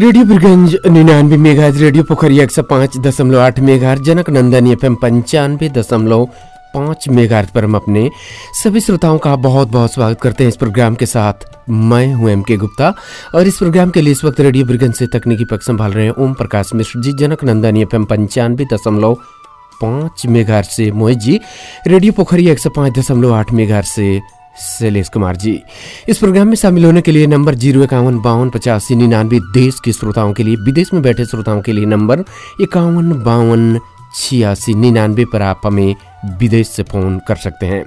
Radio Birgunj 99 megahertz, radio पोखरिया 105.8 megahertz, जनक नंदन FM 95.5 megahertz पर हम अपने सभी श्रोताओं का बहुत बहुत स्वागत करते हैं। इस प्रोग्राम के साथ मैं हूं एम के गुप्ता और इस प्रोग्राम के लिए इस वक्त रेडियो बिरगंज से तकनीकी पक्ष संभाल रहे हैं ओम प्रकाश मिश्र जी, जनक नंदन एफएम 95.5 मेगाहर्ट्ज से मोहित जी, रेडियो पोखरिया 105.8 मेगाहर्ट्ज से शैलेश कुमार जी। इस प्रोग्राम में शामिल होने के लिए नंबर 051528599, देश के श्रोताओं के लिए, विदेश में बैठे श्रोताओं के लिए नंबर 51528699 पर आप हमें विदेश से फ़ोन कर सकते हैं।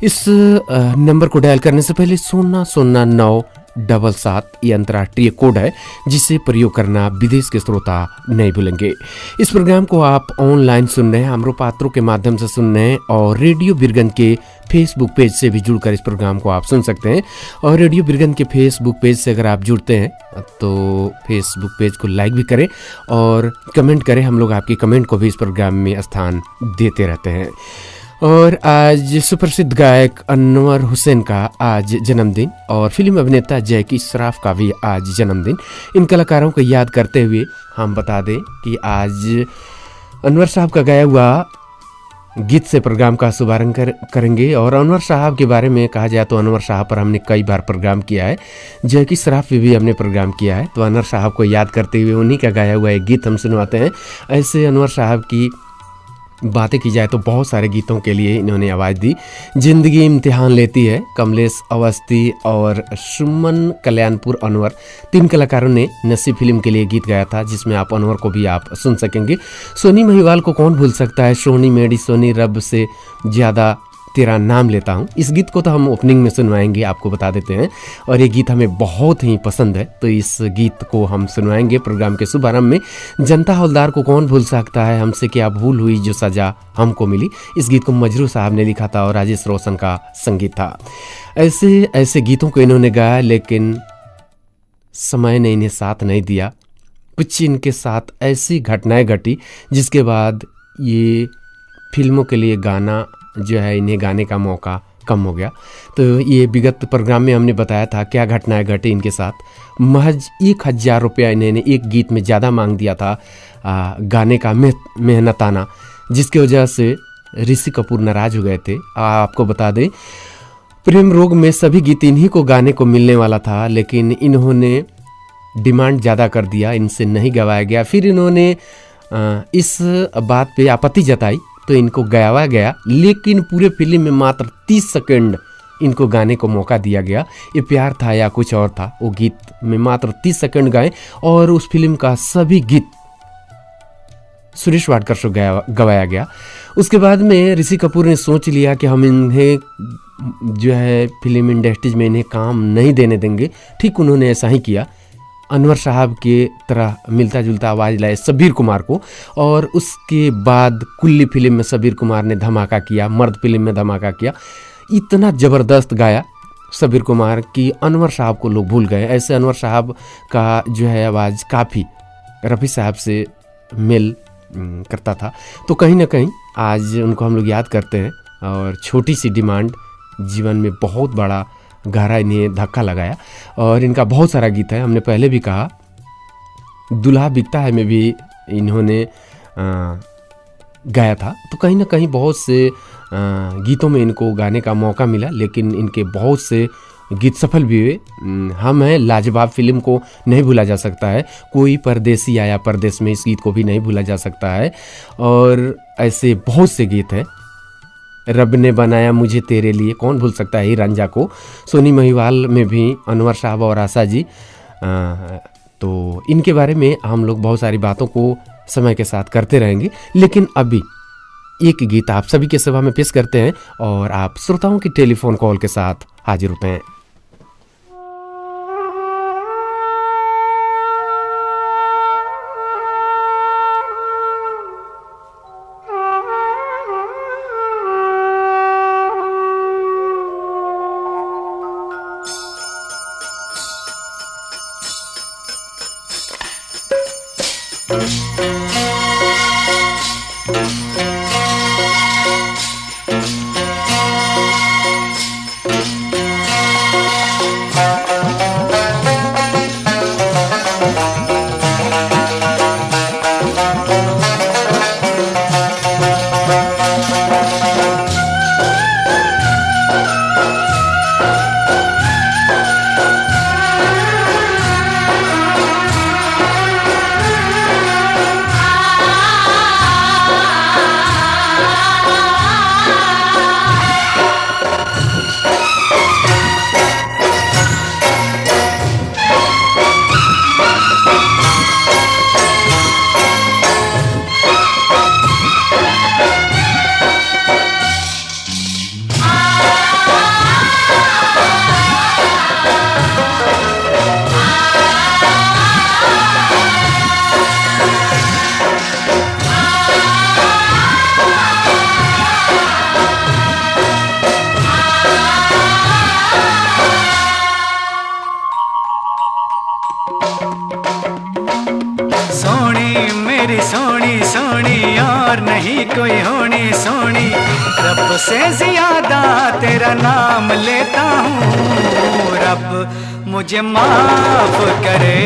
इस नंबर को डायल करने से पहले 000977 ये अंतर्राष्ट्रीय कोड है जिसे प्रयोग करना विदेश के श्रोता नहीं भूलेंगे। इस प्रोग्राम को आप ऑनलाइन सुन रहे हैं, हमरो पात्रों के माध्यम से सुन रहे हैं और रेडियो बिरगंज के फेसबुक पेज से भी जुड़कर इस प्रोग्राम को आप सुन सकते हैं। और रेडियो बिरगंज के फेसबुक पेज से अगर आप जुड़ते हैं तो फेसबुक पेज को लाइक भी करें और कमेंट करें, हम लोग आपके कमेंट को भी इस प्रोग्राम में स्थान देते रहते हैं। और आज सुप्रसिद्ध गायक अनवर हुसैन का आज जन्मदिन और फिल्म अभिनेता जैकी श्रॉफ का भी आज जन्मदिन। इन कलाकारों को याद करते हुए हम बता दें कि आज अनवर साहब का गाया हुआ गीत से प्रोग्राम का शुभारंभ करेंगे। और अनवर साहब के बारे में कहा जाए तो अनवर साहब पर हमने कई बार प्रोग्राम किया है, जैकी श्रॉफ पे भी हमने प्रोग्राम किया है। तो अनवर साहब को याद करते हुए उन्हीं का गाया हुआ एक गीत हम सुनवाते हैं। ऐसे अनवर साहब की बातें की जाए तो बहुत सारे गीतों के लिए इन्होंने आवाज़ दी। जिंदगी इम्तिहान लेती है, कमलेश अवस्थी और सुमन कल्याणपुर अनवर, 3 कलाकारों ने नसीब फिल्म के लिए गीत गाया था, जिसमें आप अनवर को भी आप सुन सकेंगे। सोनी महिवाल को कौन भूल सकता है, सोनी मेरी सोनी रब से ज़्यादा तेरा नाम लेता हूँ। इस गीत को तो हम ओपनिंग में सुनवाएंगे, आपको बता देते हैं। और ये गीत हमें बहुत ही पसंद है तो इस गीत को हम सुनवाएंगे प्रोग्राम के शुभारंभ में। जनता हवलदार को कौन भूल सकता है, हमसे क्या भूल हुई जो सजा हमको मिली, इस गीत को मजरू साहब ने लिखा था और राजेश रोशन का संगीत था। ऐसे ऐसे गीतों को इन्होंने गाया, लेकिन समय ने इन्हें साथ नहीं दिया। कुछ इनके साथ ऐसी घटनाएं घटी जिसके बाद ये फिल्मों के लिए गाना जो है, इन्हें गाने का मौका कम हो गया। तो ये विगत प्रोग्राम में हमने बताया था क्या घटनाएं घटी इनके साथ। महज 1000 रुपया इन्होंने एक गीत में ज़्यादा मांग दिया था गाने का मेहनताना, जिसकी वजह से ऋषि कपूर नाराज हो गए थे। आपको बता दें प्रेम रोग में सभी गीत इन्हीं को गाने को मिलने वाला था, लेकिन इन्होंने डिमांड ज़्यादा कर दिया, इनसे नहीं गवाया गया। फिर इन्होंने इस बात पे आपत्ति जताई तो इनको गाया गया, लेकिन पूरे फिल्म में मात्र 30 सेकंड इनको गाने को मौका दिया गया। ये प्यार था या कुछ और था, वो गीत में मात्र 30 सेकंड गाए और उस फिल्म का सभी गीत सुरेश वाडकर से गवाया गया। उसके बाद में ऋषि कपूर ने सोच लिया कि हम इन्हें जो है फिल्म इंडस्ट्रीज में इन्हें काम नहीं देने देंगे। ठीक उन्होंने ऐसा ही किया, अनवर साहब के तरह मिलता जुलता आवाज़ लाए शब्बीर कुमार को। और उसके बाद कुल्ली फिल्म में शब्बीर कुमार ने धमाका किया, मर्द फिल्म में धमाका किया। इतना ज़बरदस्त गाया शब्बीर कुमार की अनवर साहब को लोग भूल गए। ऐसे अनवर साहब का जो है आवाज़ काफ़ी रफ़ी साहब से मेल करता था। तो कहीं ना कहीं आज उनको हम लोग याद करते हैं। और छोटी सी डिमांड जीवन में बहुत बड़ा गहरा इन्हें धक्का लगाया। और इनका बहुत सारा गीत है, हमने पहले भी कहा दुल्हा बिकता है में भी इन्होंने गाया था। तो कहीं ना कहीं बहुत से गीतों में इनको गाने का मौका मिला, लेकिन इनके बहुत से गीत सफल भी हुए। हम हैं लाजवाब फिल्म को नहीं भूला जा सकता है, कोई परदेसी आया परदेश में, इस गीत को भी नहीं भूला जा सकता है। और ऐसे बहुत से गीत हैं, रब ने बनाया मुझे तेरे लिए, कौन भूल सकता है रांझा को। सोनी महिवाल में भी अनवर साहब और आशा जी। तो इनके बारे में हम लोग बहुत सारी बातों को समय के साथ करते रहेंगे, लेकिन अभी एक गीत आप सभी के सेवा में पेश करते हैं और आप श्रोताओं की टेलीफोन कॉल के साथ हाजिर होते हैं। सोनी मेरी सोनी सोनी और नहीं कोई होनी सोनी, रब से ज्यादा तेरा नाम लेता हूँ। रब मुझे माफ करे,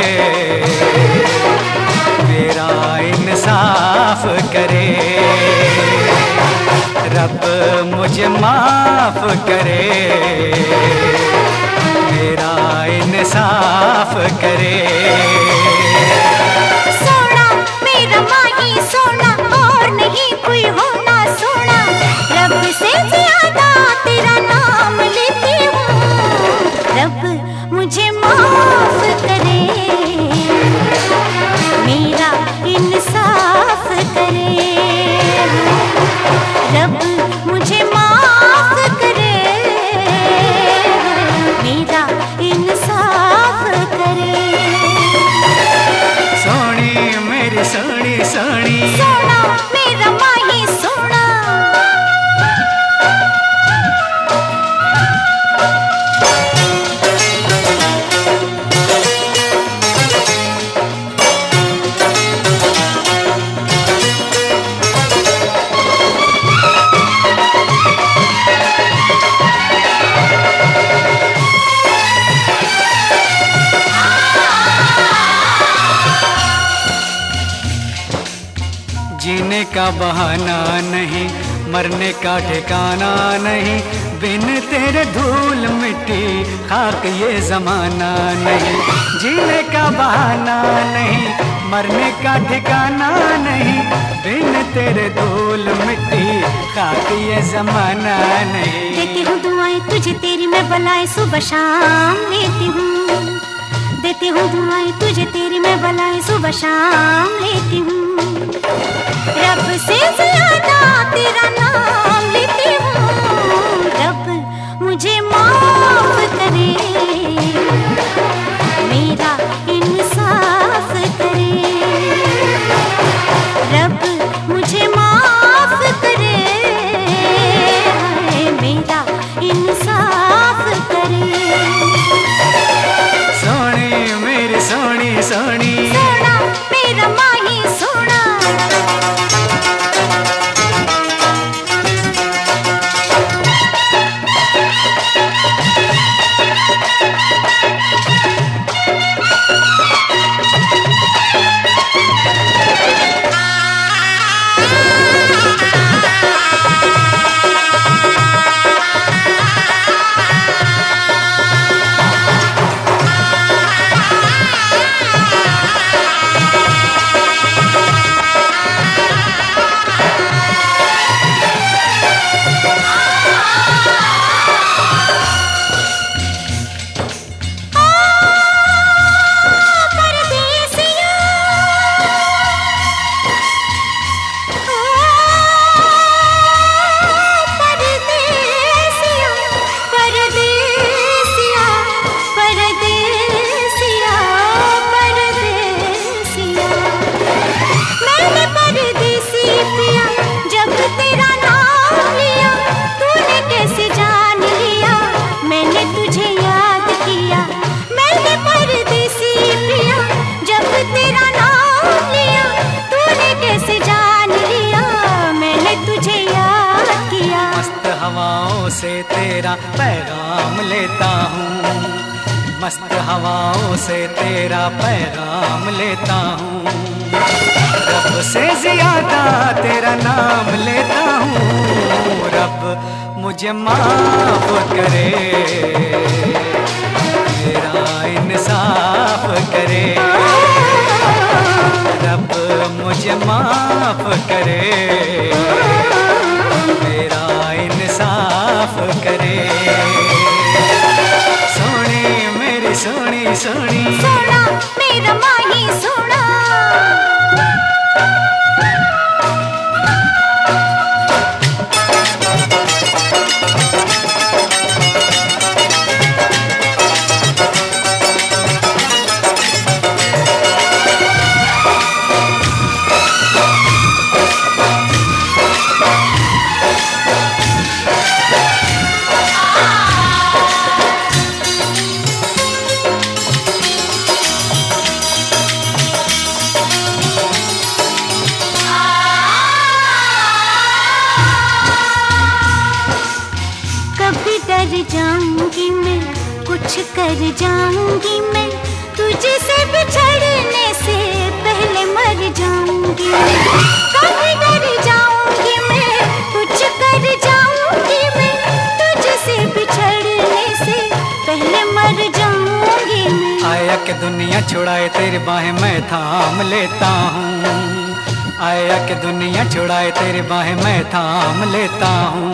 मेरा इंसाफ करे। रब मुझे माफ करे, मेरा इंसाफ करे। सोना मेरा माही सोना और नहीं कोई होना सोना, रब से ज्यादा तेरा नाम लेती हूँ। रब मुझे माफ करे, मेरा इंसाफ करे। रब मुझे माफ करे, मेरा इंसाफ करे। सोनी मेरी सोनी सोनी, सोना मेरा माही सोना। जीने का बहाना नहीं, मरने का ठिकाना नहीं, बिन तेरे धूल मिट्टी खाक ये जमाना नहीं। जीने का बहाना नहीं, मरने का ठिकाना नहीं, बिन तेरे धूल मिट्टी खाक ये जमाना नहीं। देती हूँ दुआएं तुझे तेरी मैं बलाएं सुबह शाम लेती हूँ। देती हूँ दुआएं तुझे तेरी मैं बलाएं सुबह शाम लेती हूँ। रब से ज्यादा तेरा नाम लेती हूँ। रब मुझे माफ करे, मेरा इंसाफ करे। रब मुझे माफ करे, मेरा इंसाफ करे। सोनी मेरी सोनी सोनी, सोना मेरा माही सोना। से तेरा पैगाम लेता हूँ, मस्त हवाओं से तेरा पैगाम लेता हूँ। रब से ज्यादा तेरा नाम लेता हूँ। रब मुझे माफ करे, मेरा इंसाफ करे। रब मुझे माफ करे, मेरा इंसाफ करे। सोनी मेरी सोनी सोनी, सोना मेरा माही सोना। डर जाऊंगी मैं, तुझसे बिछड़ने से पहले मर जाऊंगी। कभी डर जाऊंगी मैं, कुछ कर जाऊंगी मैं, तुझसे बिछड़ने से पहले मर जाऊंगी मैं। आया कि दुनिया छुड़ाए तेरी बाहें मैं थाम लेता हूँ, आया कि दुनिया छुड़ाए तेरी बाहें मैं थाम लेता हूँ।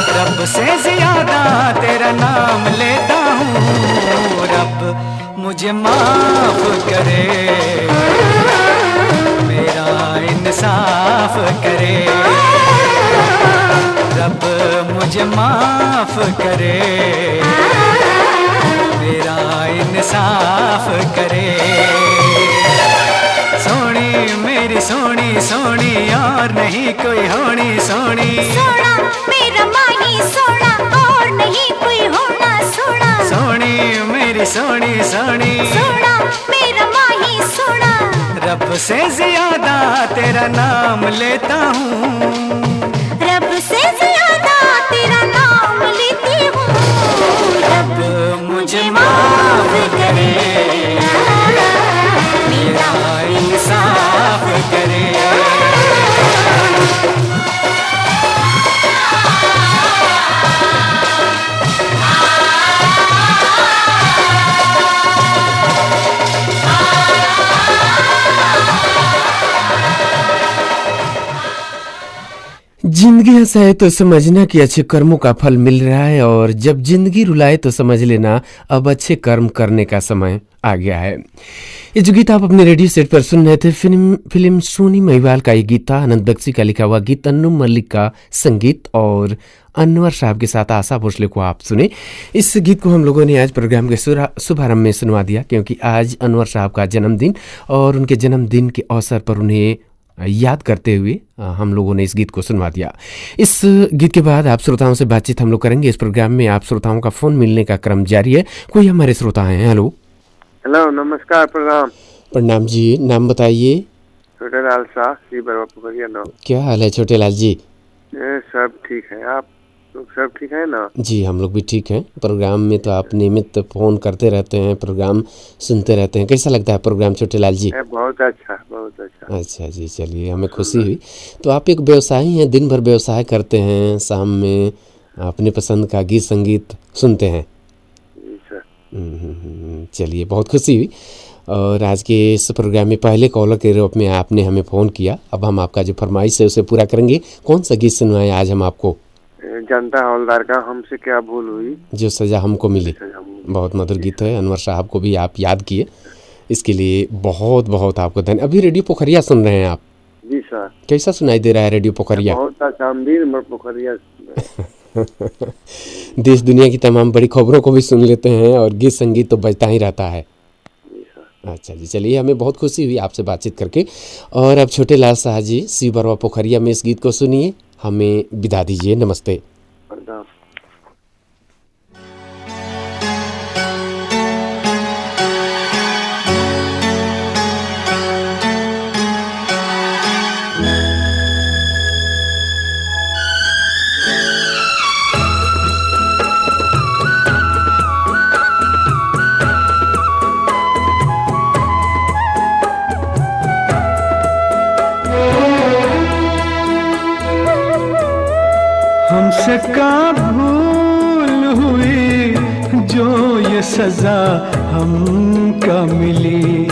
रब से ज्यादा तेरा नाम लेता हूँ, रब मुझे माफ करे, मेरा इंसाफ करे। रब मुझे माफ करे, मेरा इंसाफ करे। सोनी मेरी सोनी सोनी और नहीं कोई होनी सोनी। सोना मेरा माही सोना और नहीं कोई होना सोना। सोनी मेरी सोनी सोनी, सोना मेरा माही सोना। रब से ज्यादा तेरा नाम लेता हूँ, रब से ज्यादा तेरा नाम लेती हूँ। रब मुझे माफ करे, मेरा इंसाफ करे। जिंदगी हंसाए तो समझना कि अच्छे कर्मों का फल मिल रहा है, और जब जिंदगी रुलाए तो समझ लेना अब अच्छे कर्म करने का समय आ गया है। ये जो गीत आप अपने रेडियो सेट पर सुन रहे थे, फिल्म सोनी महिवाल का ये गीत था। आनंद बख्शी का लिखा हुआ गीत, अन्नू मलिक का संगीत और अनवर साहब के साथ आशा भोसले को आप सुने। इस गीत को हम लोगों ने आज प्रोग्राम के शुभारंभ में सुनवा दिया, क्योंकि आज अनवर साहब का जन्मदिन, और उनके जन्मदिन के अवसर पर उन्हें याद करते हुए हम लोगों ने इस गीत को सुनवा दिया। इस गीत के बाद आप श्रोताओं से बातचीत हम लोग करेंगे। इस प्रोग्राम में आप श्रोताओं का फोन मिलने का क्रम जारी है। कोई हमारे श्रोता हैं? हेलो हेलो, नमस्कार, प्रणाम। प्रणाम जी, नाम बताइए। छोटे लाल शाह, श्री बरवा पोखरिया नाम। क्या हाल है छोटे लाल जी? सब ठीक है, आप लोग सब ठीक है ना? जी हम लोग भी ठीक हैं। प्रोग्राम में तो आप नियमित फोन करते रहते हैं, प्रोग्राम सुनते रहते हैं। कैसा लगता है प्रोग्राम छोटे लाल जी? बहुत अच्छा, बहुत अच्छा। अच्छा जी, चलिए हमें खुशी हुई। तो आप एक व्यवसायी हैं, दिन भर व्यवसाय करते हैं, शाम में अपने पसंद का गीत संगीत सुनते हैं। जी सर। चलिए बहुत खुशी हुई। और आज के इस प्रोग्राम में पहले कॉलर के रूप में आपने हमें फ़ोन किया। अब हम आपका जो फरमाइश है उसे पूरा करेंगे। कौन सा गीत सुनवाएं आज हम आपको? जनता हवलदार का हमसे क्या भूल हुई, जो सज़ा हमको मिली। बहुत मधुर गीत है। अनवर साहब को भी आप याद किए, इसके लिए बहुत बहुत आपको धन्यवाद। अभी रेडियो पोखरिया सुन रहे हैं आप? जी सर। कैसा सुनाई दे रहा है रेडियो पोखरिया? बहुत अच्छा, पोखरिया। देश दुनिया की तमाम बड़ी खबरों को भी सुन लेते हैं, और गीत संगीत तो बजता ही रहता है। अच्छा जी, चलिए हमें बहुत खुशी हुई आपसे बातचीत करके। और अब छोटे लाल शाह जी, शिव बरवा पोखरिया में इस गीत को सुनिए, हमें विदा दीजिए। नमस्ते। हमसे का भूल हुई जो ये सजा हमका मिली,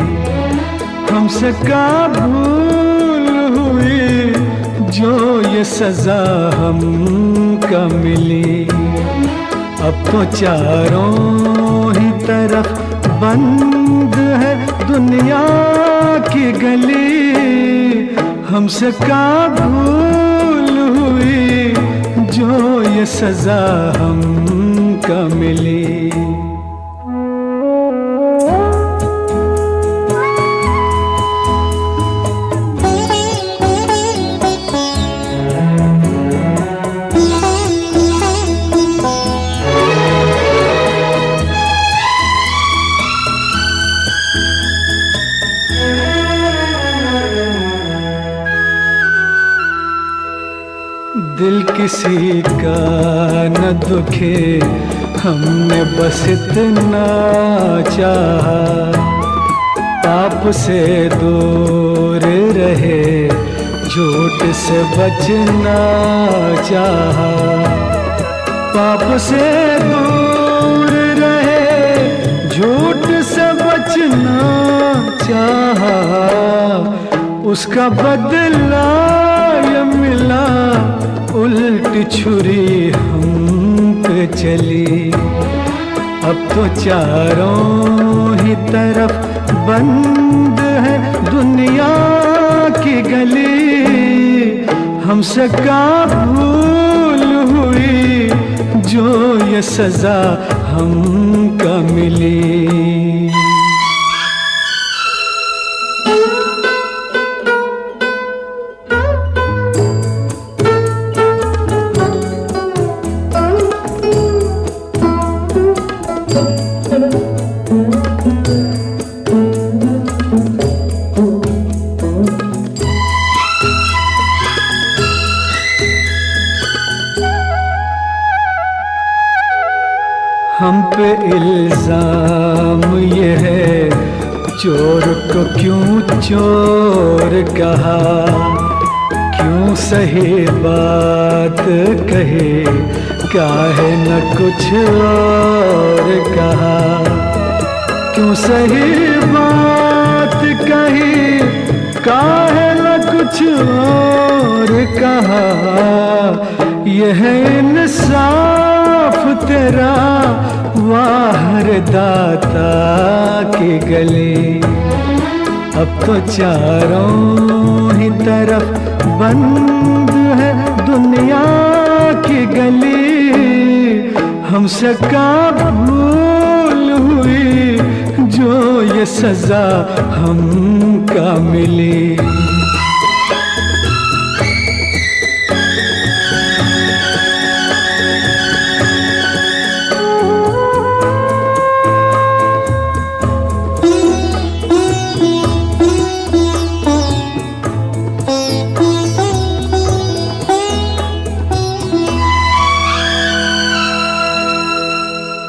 हमसे का भूल हुई जो ये सजा हमका मिली। अब तो चारों ही तरफ बंद है दुनिया की गली, हमसे का भूल हुई जो ये सजा हमका मिली। दिल किसी का न दुखे हमने बस इतना चाहा, पाप से दूर रहे, झूठ से बचना चाहा। पाप से दूर रहे, झूठ से बचना चाहा। उसका बदला ये मिला, उल्ट छुरी हम पे चली। अब तो चारों ही तरफ बंद है दुनिया की गली। हमसे का भूल हुई जो ये सजा हमका मिली। हम पे इल्जाम ये है, चोर को क्यों चोर कहा। क्यों सही बात कहे, काहे न कुछ और कहा। क्यों सही बात कही, काहे न कुछ और कहा। यह इंसाफ तेरा वाहर दाता के गले। अब तो चारों ही तरफ बंद है दुनिया की गली। हमसे का भूल हुई जो ये सजा हमका मिली।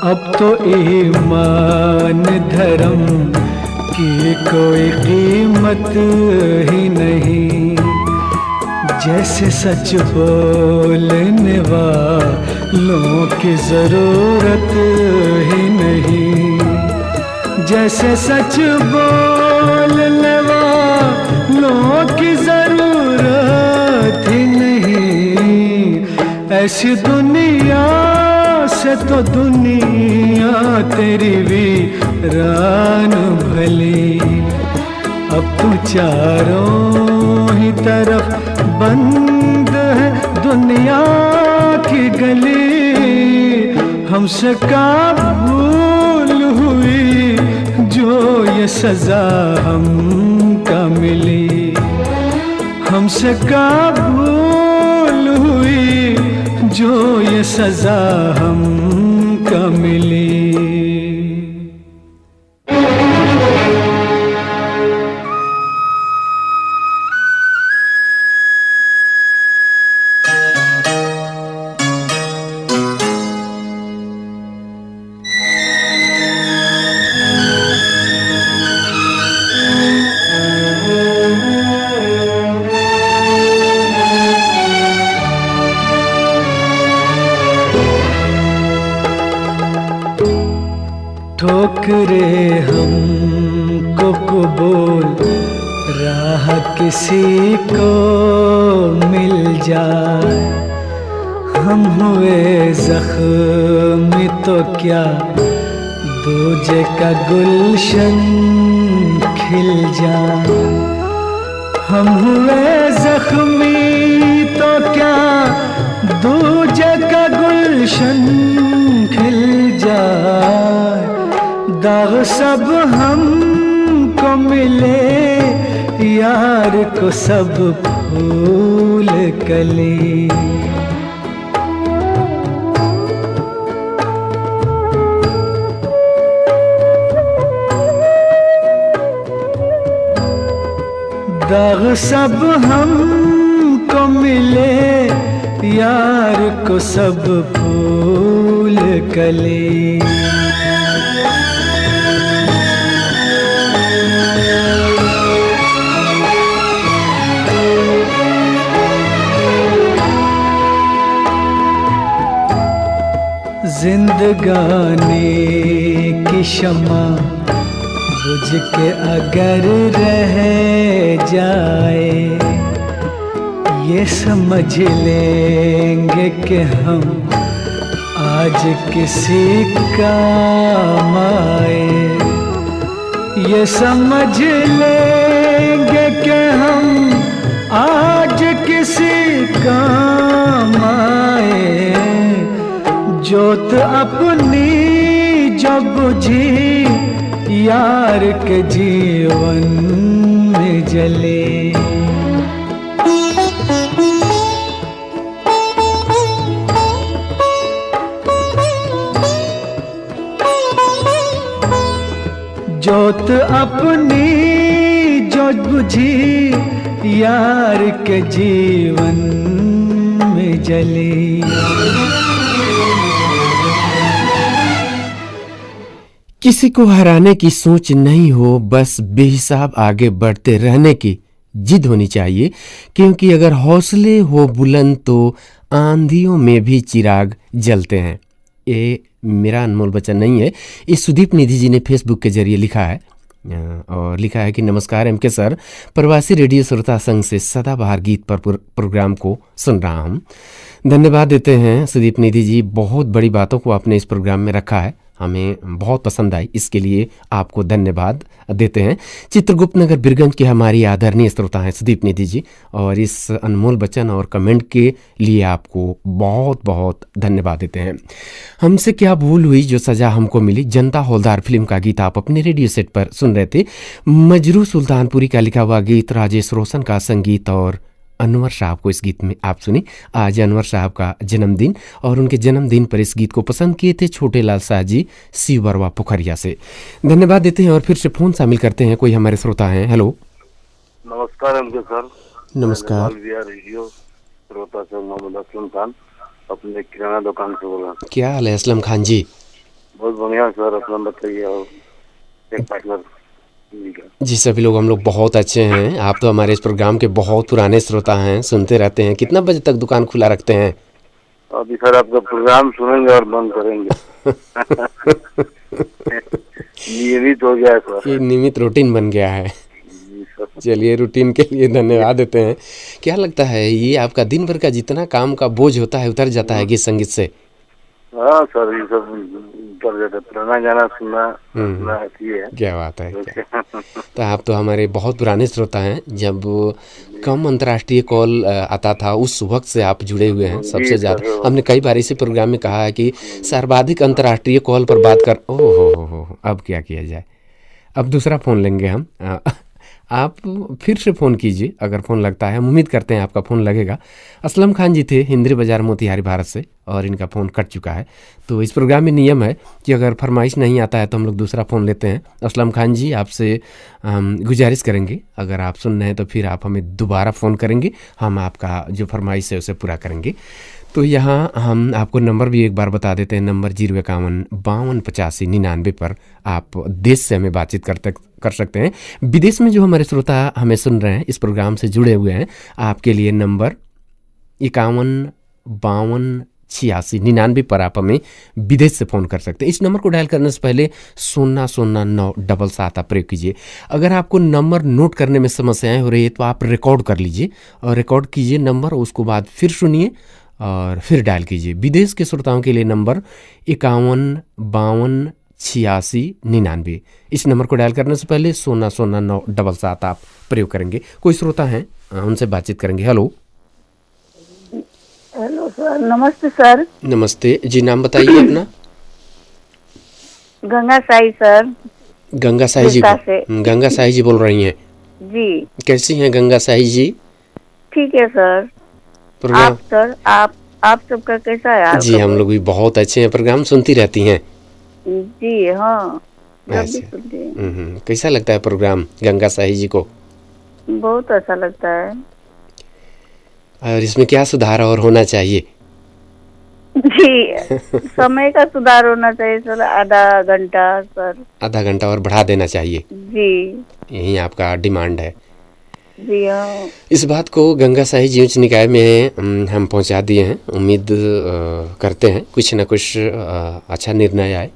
अब तो ईमान धर्म की कोई कीमत ही नहीं। जैसे सच बोलने वालों की जरूरत ही नहीं। जैसे सच बोलने वालों की जरूरत ही नहीं। ऐसी दुनिया से तो दुनिया तेरी वीरान भली। अब तो चारों ही तरफ बंद है दुनिया की गली। हमसे का भूल हुई जो ये सजा हमका मिली। हमसे का भूल हुई जो ये सजा हमका मिली। ठोकरे हमको कबूल राह किसी को मिल जाए। हम हुए जख्मी तो क्या दूजे का गुलशन खिल जाए। हम हुए जख्मी तो क्या दूजे का गुलशन खिल जाए। दाग सब हमको मिले, यार को सब फूल कली। दाग सब हमको मिले, यार को सब फूल फूल कली। जिंदगानी की शमा बुझ के अगर रह जाए, ये समझ लेंगे कि हम आज किसी काम आए। ये समझ लेंगे कि हम आज किसी काम आए। जोत अपनी जब बुझी यार के जीवन में जले। जोत अपनी जो बुझी यार के जीवन में जली। किसी को हराने की सोच नहीं हो, बस बेहिसाब आगे बढ़ते रहने की जिद होनी चाहिए, क्योंकि अगर हौसले हो बुलंद तो आंधियों में भी चिराग जलते हैं। ये मेरा अनमोल वचन नहीं है, इस सुदीप निधि जी ने फेसबुक के जरिए लिखा है और लिखा है कि नमस्कार एम के सर, प्रवासी रेडियो श्रोता संघ से सदाबहार गीत पर प्रोग्राम को सुन रहा हूँ। धन्यवाद देते हैं सुदीप निधि जी, बहुत बड़ी बातों को आपने इस प्रोग्राम में रखा है, हमें बहुत पसंद आई, इसके लिए आपको धन्यवाद देते हैं। चित्रगुप्त नगर बिरगंज के हमारी आदरणीय श्रोता हैं सुदीप निधि जी, और इस अनमोल वचन और कमेंट के लिए आपको बहुत बहुत धन्यवाद देते हैं। हमसे क्या भूल हुई जो सजा हमको मिली, जनता हौलदार फिल्म का गीत आप अपने रेडियो सेट पर सुन रहे थे। मजरू सुल्तानपुरी का लिखा हुआ गीत, राजेश रोशन का संगीत और अनवर साहब को इस गीत में आप सुनी। आज अनवर साहब का जन्मदिन और उनके जन्मदिन पर इस गीत को पसंद किए थे छोटे लाल शाह जी सीवरवा पोखरिया से। धन्यवाद देते हैं और फिर से फोन शामिल करते हैं, कोई हमारे श्रोता हैं। हेलो, नमस्कार एम के सर। नमस्कार। रेडियो श्रोता से मोहम्मद असलम खान अपने किराना दुकान से बोल रहा हूँ। क्या हाल है असलम खान जी? बहुत बढ़िया सर, अपना बताइए। और एक पार्टनर जी सभी लोग हम लोग बहुत अच्छे हैं। आप तो हमारे इस प्रोग्राम के बहुत पुराने श्रोता हैं, सुनते रहते हैं। कितना बजे तक दुकान खुला रखते हैं? अभी सर आपका प्रोग्राम सुनेंगे और बंद करेंगे। नियमित हो गया है सर, ये नियमित रूटीन बन गया है। जी सर। चलिए, रूटीन के लिए धन्यवाद देते हैं। क्या लगता है ये आपका दिन भर का जितना काम का बोझ होता है उतर जाता है गीत संगीत से? हाँ सर, ये सब उतर जाता है, पुराना गाना सुनना ये है। क्या बात है, क्या। तो आप तो हमारे बहुत पुराने श्रोता हैं। जब कम अंतर्राष्ट्रीय कॉल आता था उस वक्त से आप जुड़े हुए हैं सबसे ज़्यादा। हमने कई बार इसी प्रोग्राम में कहा है कि सर्वाधिक अंतर्राष्ट्रीय कॉल पर बात कर। ओह हो, अब क्या किया जाए, अब दूसरा फ़ोन लेंगे हम। आप फिर से फ़ोन कीजिए अगर फ़ोन लगता है, हम उम्मीद करते हैं आपका फ़ोन लगेगा। असलम खान जी थे हिंद्री बाज़ार मोतिहारी भारत से और इनका फ़ोन कट चुका है। तो इस प्रोग्राम में नियम है कि अगर फरमाइश नहीं आता है तो हम लोग दूसरा फ़ोन लेते हैं। असलम खान जी, आपसे गुजारिश करेंगे अगर आप सुन रहे हैं तो फिर आप हमें दोबारा फ़ोन करेंगे, हम आपका जो फरमाइश है उसे पूरा करेंगे। तो यहाँ हम आपको नंबर भी एक बार बता देते हैं। नंबर 051-5285-99 पर आप देश से हमें बातचीत कर सकते हैं। विदेश में जो हमारे श्रोता हमें सुन रहे हैं, इस प्रोग्राम से जुड़े हुए हैं, आपके लिए नंबर 51-5286-99 पर आप हमें विदेश से फ़ोन कर सकते हैं। इस नंबर को डायल करने से पहले 000977 आप प्रयोग कीजिए। अगर आपको नंबर नोट करने में समस्याएं हो रही है तो आप रिकॉर्ड कर लीजिए और रिकॉर्ड कीजिए नंबर, उसको बाद फिर सुनिए और फिर डायल कीजिए। विदेश के श्रोताओं के लिए नंबर 51-5286-99। इस नंबर को डायल करने से पहले 000977 आप प्रयोग करेंगे। कोई श्रोता हैं, उनसे बातचीत करेंगे। हेलो। हेलो सर, नमस्ते सर। नमस्ते जी, नाम बताइए अपना। गंगा साई सर। गंगा साई जी, गंगा साई जी बोल रही हैं जी? कैसी हैं गंगा साई जी? ठीक है सर। आप सर, आप सबका कैसा है? जी हम लोग भी बहुत अच्छे हैं, प्रोग्राम सुनती रहती हैं? जी हाँ, जब भी सुनते हैं। कैसा लगता है प्रोग्राम गंगा साई जी को? बहुत अच्छा लगता है। और इसमें क्या सुधार और होना चाहिए? जी, समय का सुधार होना चाहिए सर, आधा घंटा सर। आधा घंटा और बढ़ा देना चाहिए, जी यही आपका डिमांड है। जी हाँ। इस बात को गंगा साही जी उच्च निकाय में हम पहुंचा दिए हैं। उम्मीद करते हैं कुछ न कुछ अच्छा निर्णय आए।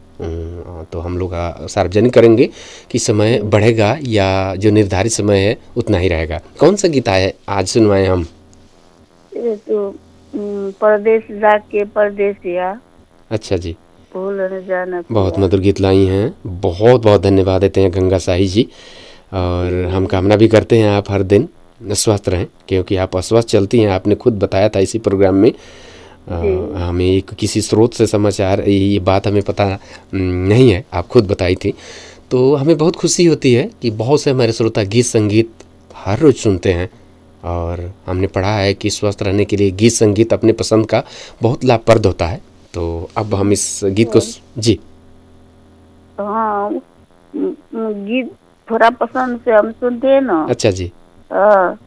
तो हम लोग सार्वजनिक करेंगे कि समय बढ़ेगा या जो निर्धारित समय है उतना ही रहेगा। कौन सा गीत है आज सुनवाएं हम? ये तो परदेश जाके परदेसिया। अच्छा जी, भूल न जाना। बहुत मधुर गीत लाई हैं। बहुत बहुत धन्यवाद देते हैं गंगा साही जी। और हम कामना भी करते हैं आप हर दिन स्वस्थ रहें, क्योंकि आप अस्वस्थ चलती हैं। आपने खुद बताया था इसी प्रोग्राम में। हमें एक किसी स्रोत से समाचार, ये बात हमें पता नहीं है, आप खुद बताई थी। तो हमें बहुत खुशी होती है कि बहुत से हमारे श्रोता गीत संगीत हर रोज़ सुनते हैं। और हमने पढ़ा है कि स्वस्थ रहने के लिए गीत संगीत अपने पसंद का बहुत लाभप्रद होता है। तो अब हम इस गीत को जी हाँ, गीत थोड़ा पसंद से हम सुनते हैं ना। अच्छा जी। हाँ,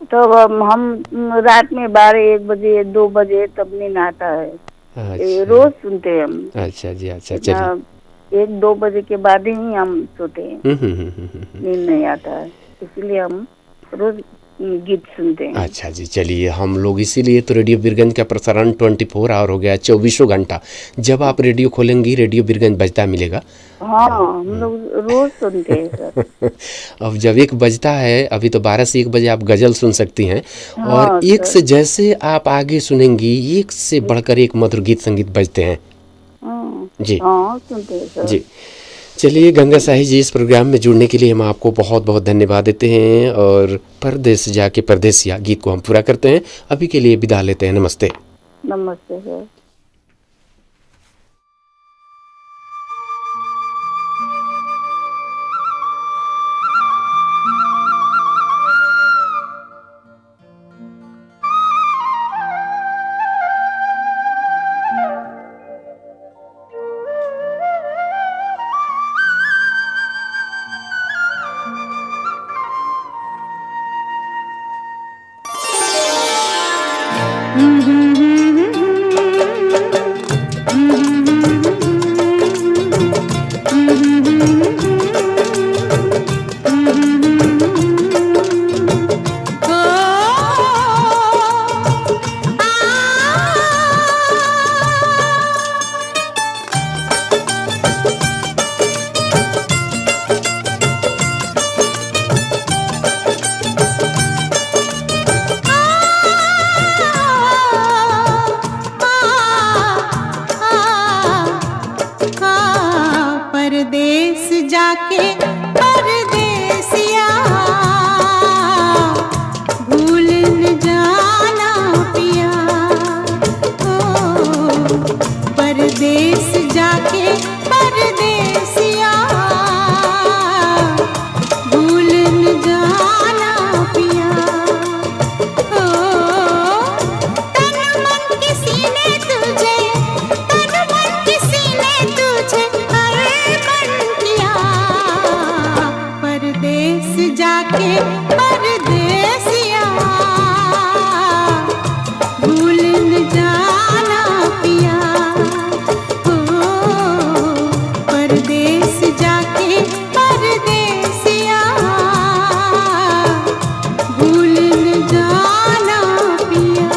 तो हम रात में 12-1 बजे 2 बजे तब नींद आता है। अच्छा। रोज सुनते हैं हम। अच्छा जी, अच्छा चलिए। 1-2 बजे के बाद ही हम सोते हैं, नींद नहीं आता है, इसलिए हम रोज गीत सुनते हैं। अच्छा जी, चलिए। हम लोग इसीलिए तो रेडियो बीरगंज का प्रसारण 24 आवर हो गया, 24 घंटा। जब आप रेडियो खोलेंगी रेडियो बीरगंज बजता मिलेगा। हाँ, हम लोग रोज सुनते हैं सर। अब जब 1 बजता है, अभी तो 12 से 1 बजे आप गजल सुन सकती हैं। हाँ, और एक से जैसे आप आगे सुनेंगी, एक से बढ़कर एक मधुर गीत संगीत बजते हैं। जी हाँ, सुनते हैं सर। जी, चलिए गंगा साही जी, इस प्रोग्राम में जुड़ने के लिए हम आपको बहुत बहुत धन्यवाद देते हैं। और परदेस जाके परदेसिया गीत को हम पूरा करते हैं। अभी के लिए विदा लेते हैं। नमस्ते। नमस्ते सर। परदेस जाके परदेसिया भूल न जाना पिया। ओ परदेस जाके परदेसिया भूल न जाना पिया। ओ तन मन किसी ने तुझे, तन मन किसी ने तुझे अर्पण किया। परदेस जाके परदेसिया भूल न जाना पिया। ओ परदेस जाके परदेसिया भूल न जाना पिया।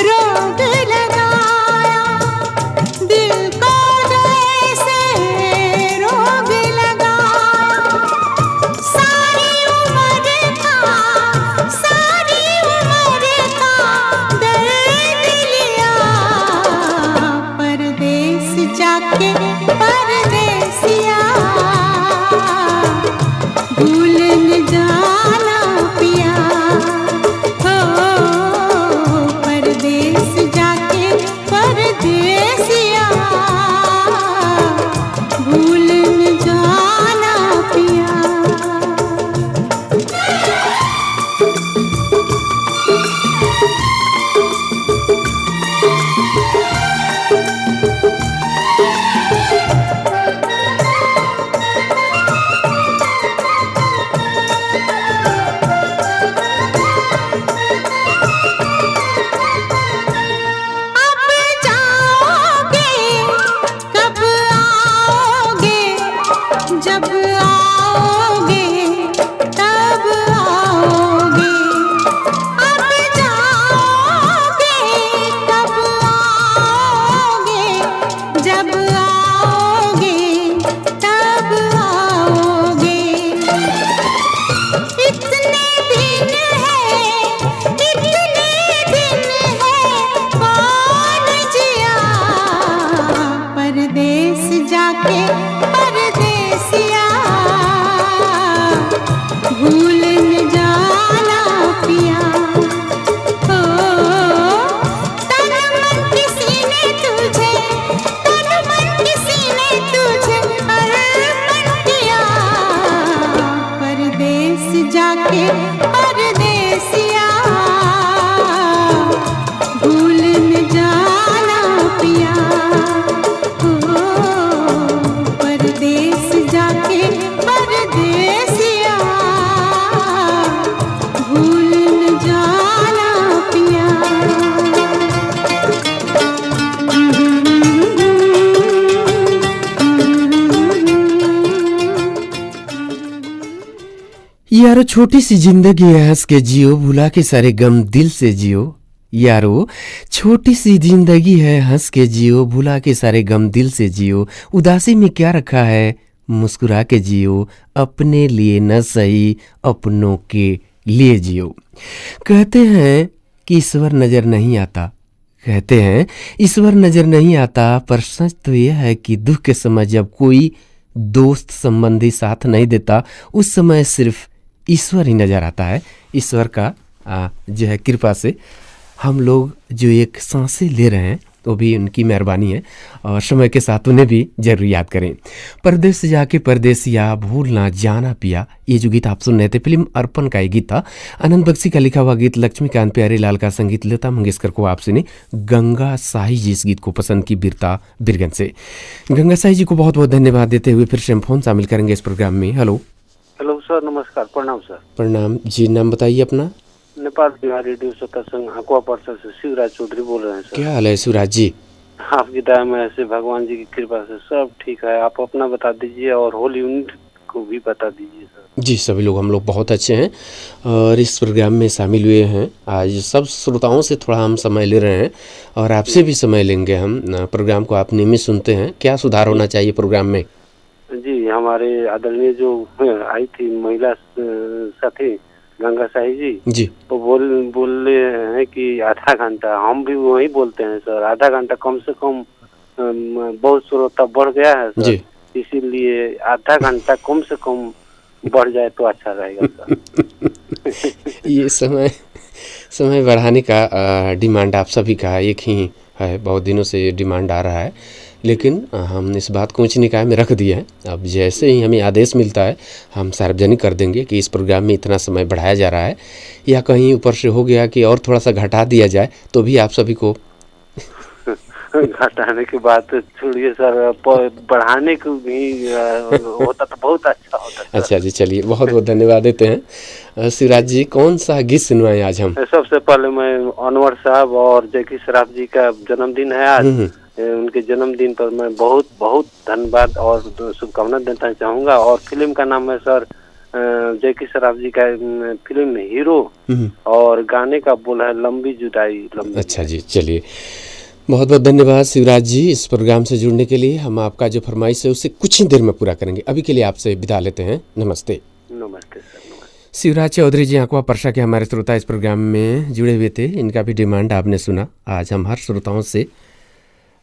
रोग लगाया, दिल को जैसे रोग लगाया। सारी उम्र का दर्द लिया, परदेस जाके परदेसिया, भूल न जाना पिया। हो परदेस जाके परदेसिया, भूल न जाना पिया। अब जाओगे कब आओगे, जब आओगे तब आओगे। अब जाओगे कब आओगे, जब आओगे तब आओगे। इतने दिन है कौन जिया, परदेस जाके परदेसिया, भूल न जाना पिया। हो तन मन किसी ने तुझे, तन मन किसी ने तुझे अर्पण किया, परदेस जाके परदेसिया, भूल न जाना पिया। हो परदेस जाके परदेसिया, भूल न जाना पिया। यारो छोटी सी जिंदगी है, हंस के जियो, भुला के सारे गम दिल से जियो। यारो छोटी सी जिंदगी है, हंस के जियो, भुला के सारे गम दिल से जियो। उदासी में क्या रखा है, मुस्कुरा के जियो, अपने लिए न सही अपनों के लिए जियो। कहते हैं कि ईश्वर नजर नहीं आता, कहते हैं ईश्वर नजर नहीं आता, पर सच तो यह है कि दुख के समय जब कोई दोस्त संबंधी साथ नहीं देता, उस समय सिर्फ ईश्वर ही नजर आता है। ईश्वर का जो है कृपा से हम लोग जो एक सांसें ले रहे हैं तो भी उनकी मेहरबानी है, और समय के साथ उन्हें भी जरूर याद करें। परदेस से जाके परदेसिया, भूल ना जाना पिया, ये जो गीत आप सुन रहे थे फिल्म अर्पण का ये गीत था। आनंद बख्शी का लिखा हुआ गीत, लक्ष्मीकांत प्यारेलाल का संगीत, लता मंगेशकर को आप सुने। गंगा साही जी इस गीत को पसंद की बीरता बिरगन से। गंगा साही जी को बहुत बहुत धन्यवाद देते हुए फिर से हम फोन शामिल करेंगे इस प्रोग्राम में। हेलो हेलो सर, नमस्कार, प्रणाम सर। प्रणाम जी, नाम बताइए अपना। नेपाल बिहार रेडियो श्रोता संघ अकुआ परिसर से शिवराज चौधरी बोल रहे हैं सर। क्या हाल है शिवराज जी? आपकी दया में ऐसे भगवान जी की कृपा से सब ठीक है। आप अपना बता दीजिए और होल यूनिट को भी बता दीजिए सर। जी सभी लोग, हम लोग बहुत अच्छे हैं और इस प्रोग्राम में शामिल हुए हैं। आज सब श्रोताओं से थोड़ा हम समय ले रहे हैं और आपसे भी समय लेंगे हम। प्रोग्राम को आप नियमित सुनते हैं, क्या सुधार होना चाहिए प्रोग्राम में? जी, हमारे आदरणीय जो आई थी महिला साथी गंगा साही जी, वो बोल रहे हैं कि आधा घंटा, हम भी वही बोलते हैं सर, आधा घंटा कम से कम बहुत श्रोता बढ़ गया है सर, इसीलिए आधा घंटा कम से कम बढ़ जाए तो अच्छा रहेगा सर। ये समय बढ़ाने का डिमांड आप सभी का एक ही है, बहुत दिनों से डिमांड आ रहा है, लेकिन हमने इस बात को उच्च निकाय में रख दिया है। अब जैसे ही हमें आदेश मिलता है हम सार्वजनिक कर देंगे कि इस प्रोग्राम में इतना समय बढ़ाया जा रहा है, या कहीं ऊपर से हो गया कि और थोड़ा सा घटा दिया जाए तो भी आप सभी को घटाने की बात छोड़िए सर, बढ़ाने को भी होता तो बहुत अच्छा होता। अच्छा जी, चलिए बहुत बहुत धन्यवाद देते हैं। शिवराज जी, कौन सा गीत सुनवाएं आज हम? सबसे पहले मैं अनवर साहब और जैकी श्राफ जी का जन्मदिन है आज, उनके जन्मदिन पर मैं बहुत बहुत धन्यवाद और शुभकामना देना चाहूँगा। और फिल्म का नाम है सर जैकी श्रॉफ जी का फिल्म हीरो और गाने का बोला है लंबी जुदाई लंबी। अच्छा जी, चलिए बहुत बहुत धन्यवाद शिवराज जी इस प्रोग्राम से जुड़ने के लिए। हम आपका जो फरमाइश है उसे कुछ ही देर में पूरा करेंगे। अभी के लिए आपसे विदा लेते हैं। नमस्ते। नमस्ते सर। नमस्ते। शिवराज चौधरी जी आंकवा परसा के हमारे श्रोता इस प्रोग्राम में जुड़े हुए थे। इनका भी डिमांड आपने सुना। आज हम हर श्रोताओं से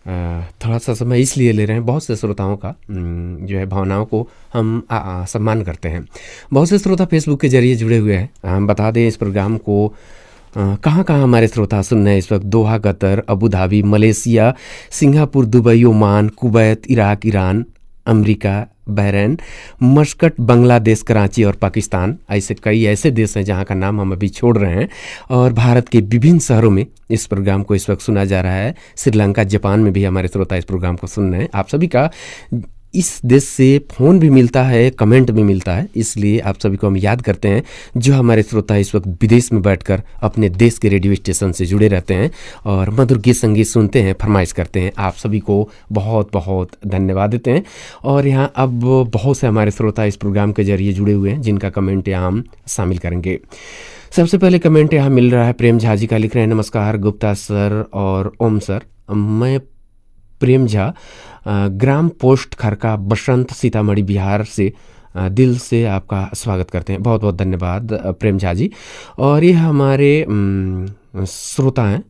थोड़ा सा समय इसलिए ले रहे हैं, बहुत से श्रोताओं का जो है भावनाओं को हम सम्मान करते हैं। बहुत से श्रोता फेसबुक के जरिए जुड़े हुए हैं। हम बता दें इस प्रोग्राम को कहाँ कहाँ हमारे श्रोता सुन रहे हैं इस वक्त। Doha Qatar, Abu Dhabi, Malaysia, Singapore, Dubai, Oman, Kuwait, Iraq, Iran, America, Bahrain, Muscat, Bangladesh, Karachi और पाकिस्तान। ऐसे कई ऐसे देश हैं जहां का नाम हम अभी छोड़ रहे हैं। और भारत के विभिन्न शहरों में इस प्रोग्राम को इस वक्त सुना जा रहा है। श्रीलंका, जापान में भी हमारे श्रोता इस प्रोग्राम को सुन रहे हैं। आप सभी का इस देश से फ़ोन भी मिलता है, कमेंट भी मिलता है, इसलिए आप सभी को हम याद करते हैं जो हमारे श्रोता इस वक्त विदेश में बैठकर अपने देश के रेडियो स्टेशन से जुड़े रहते हैं और मधुर गीत संगीत सुनते हैं, फरमाइश करते हैं। आप सभी को बहुत बहुत धन्यवाद देते हैं। और यहाँ अब बहुत से हमारे श्रोता इस प्रोग्राम के जरिए जुड़े हुए हैं जिनका कमेंट यहाँ हम शामिल करेंगे। सबसे पहले कमेंट यहाँ मिल रहा है प्रेम झा जी का। लिख रहे हैं, नमस्कार गुप्ता सर और ओम सर, मैं प्रेम झा ग्राम पोस्ट खरका, बसंत, सीतामढ़ी, बिहार से दिल से आपका स्वागत करते हैं। बहुत बहुत धन्यवाद प्रेम झा जी। और ये हमारे श्रोता हैं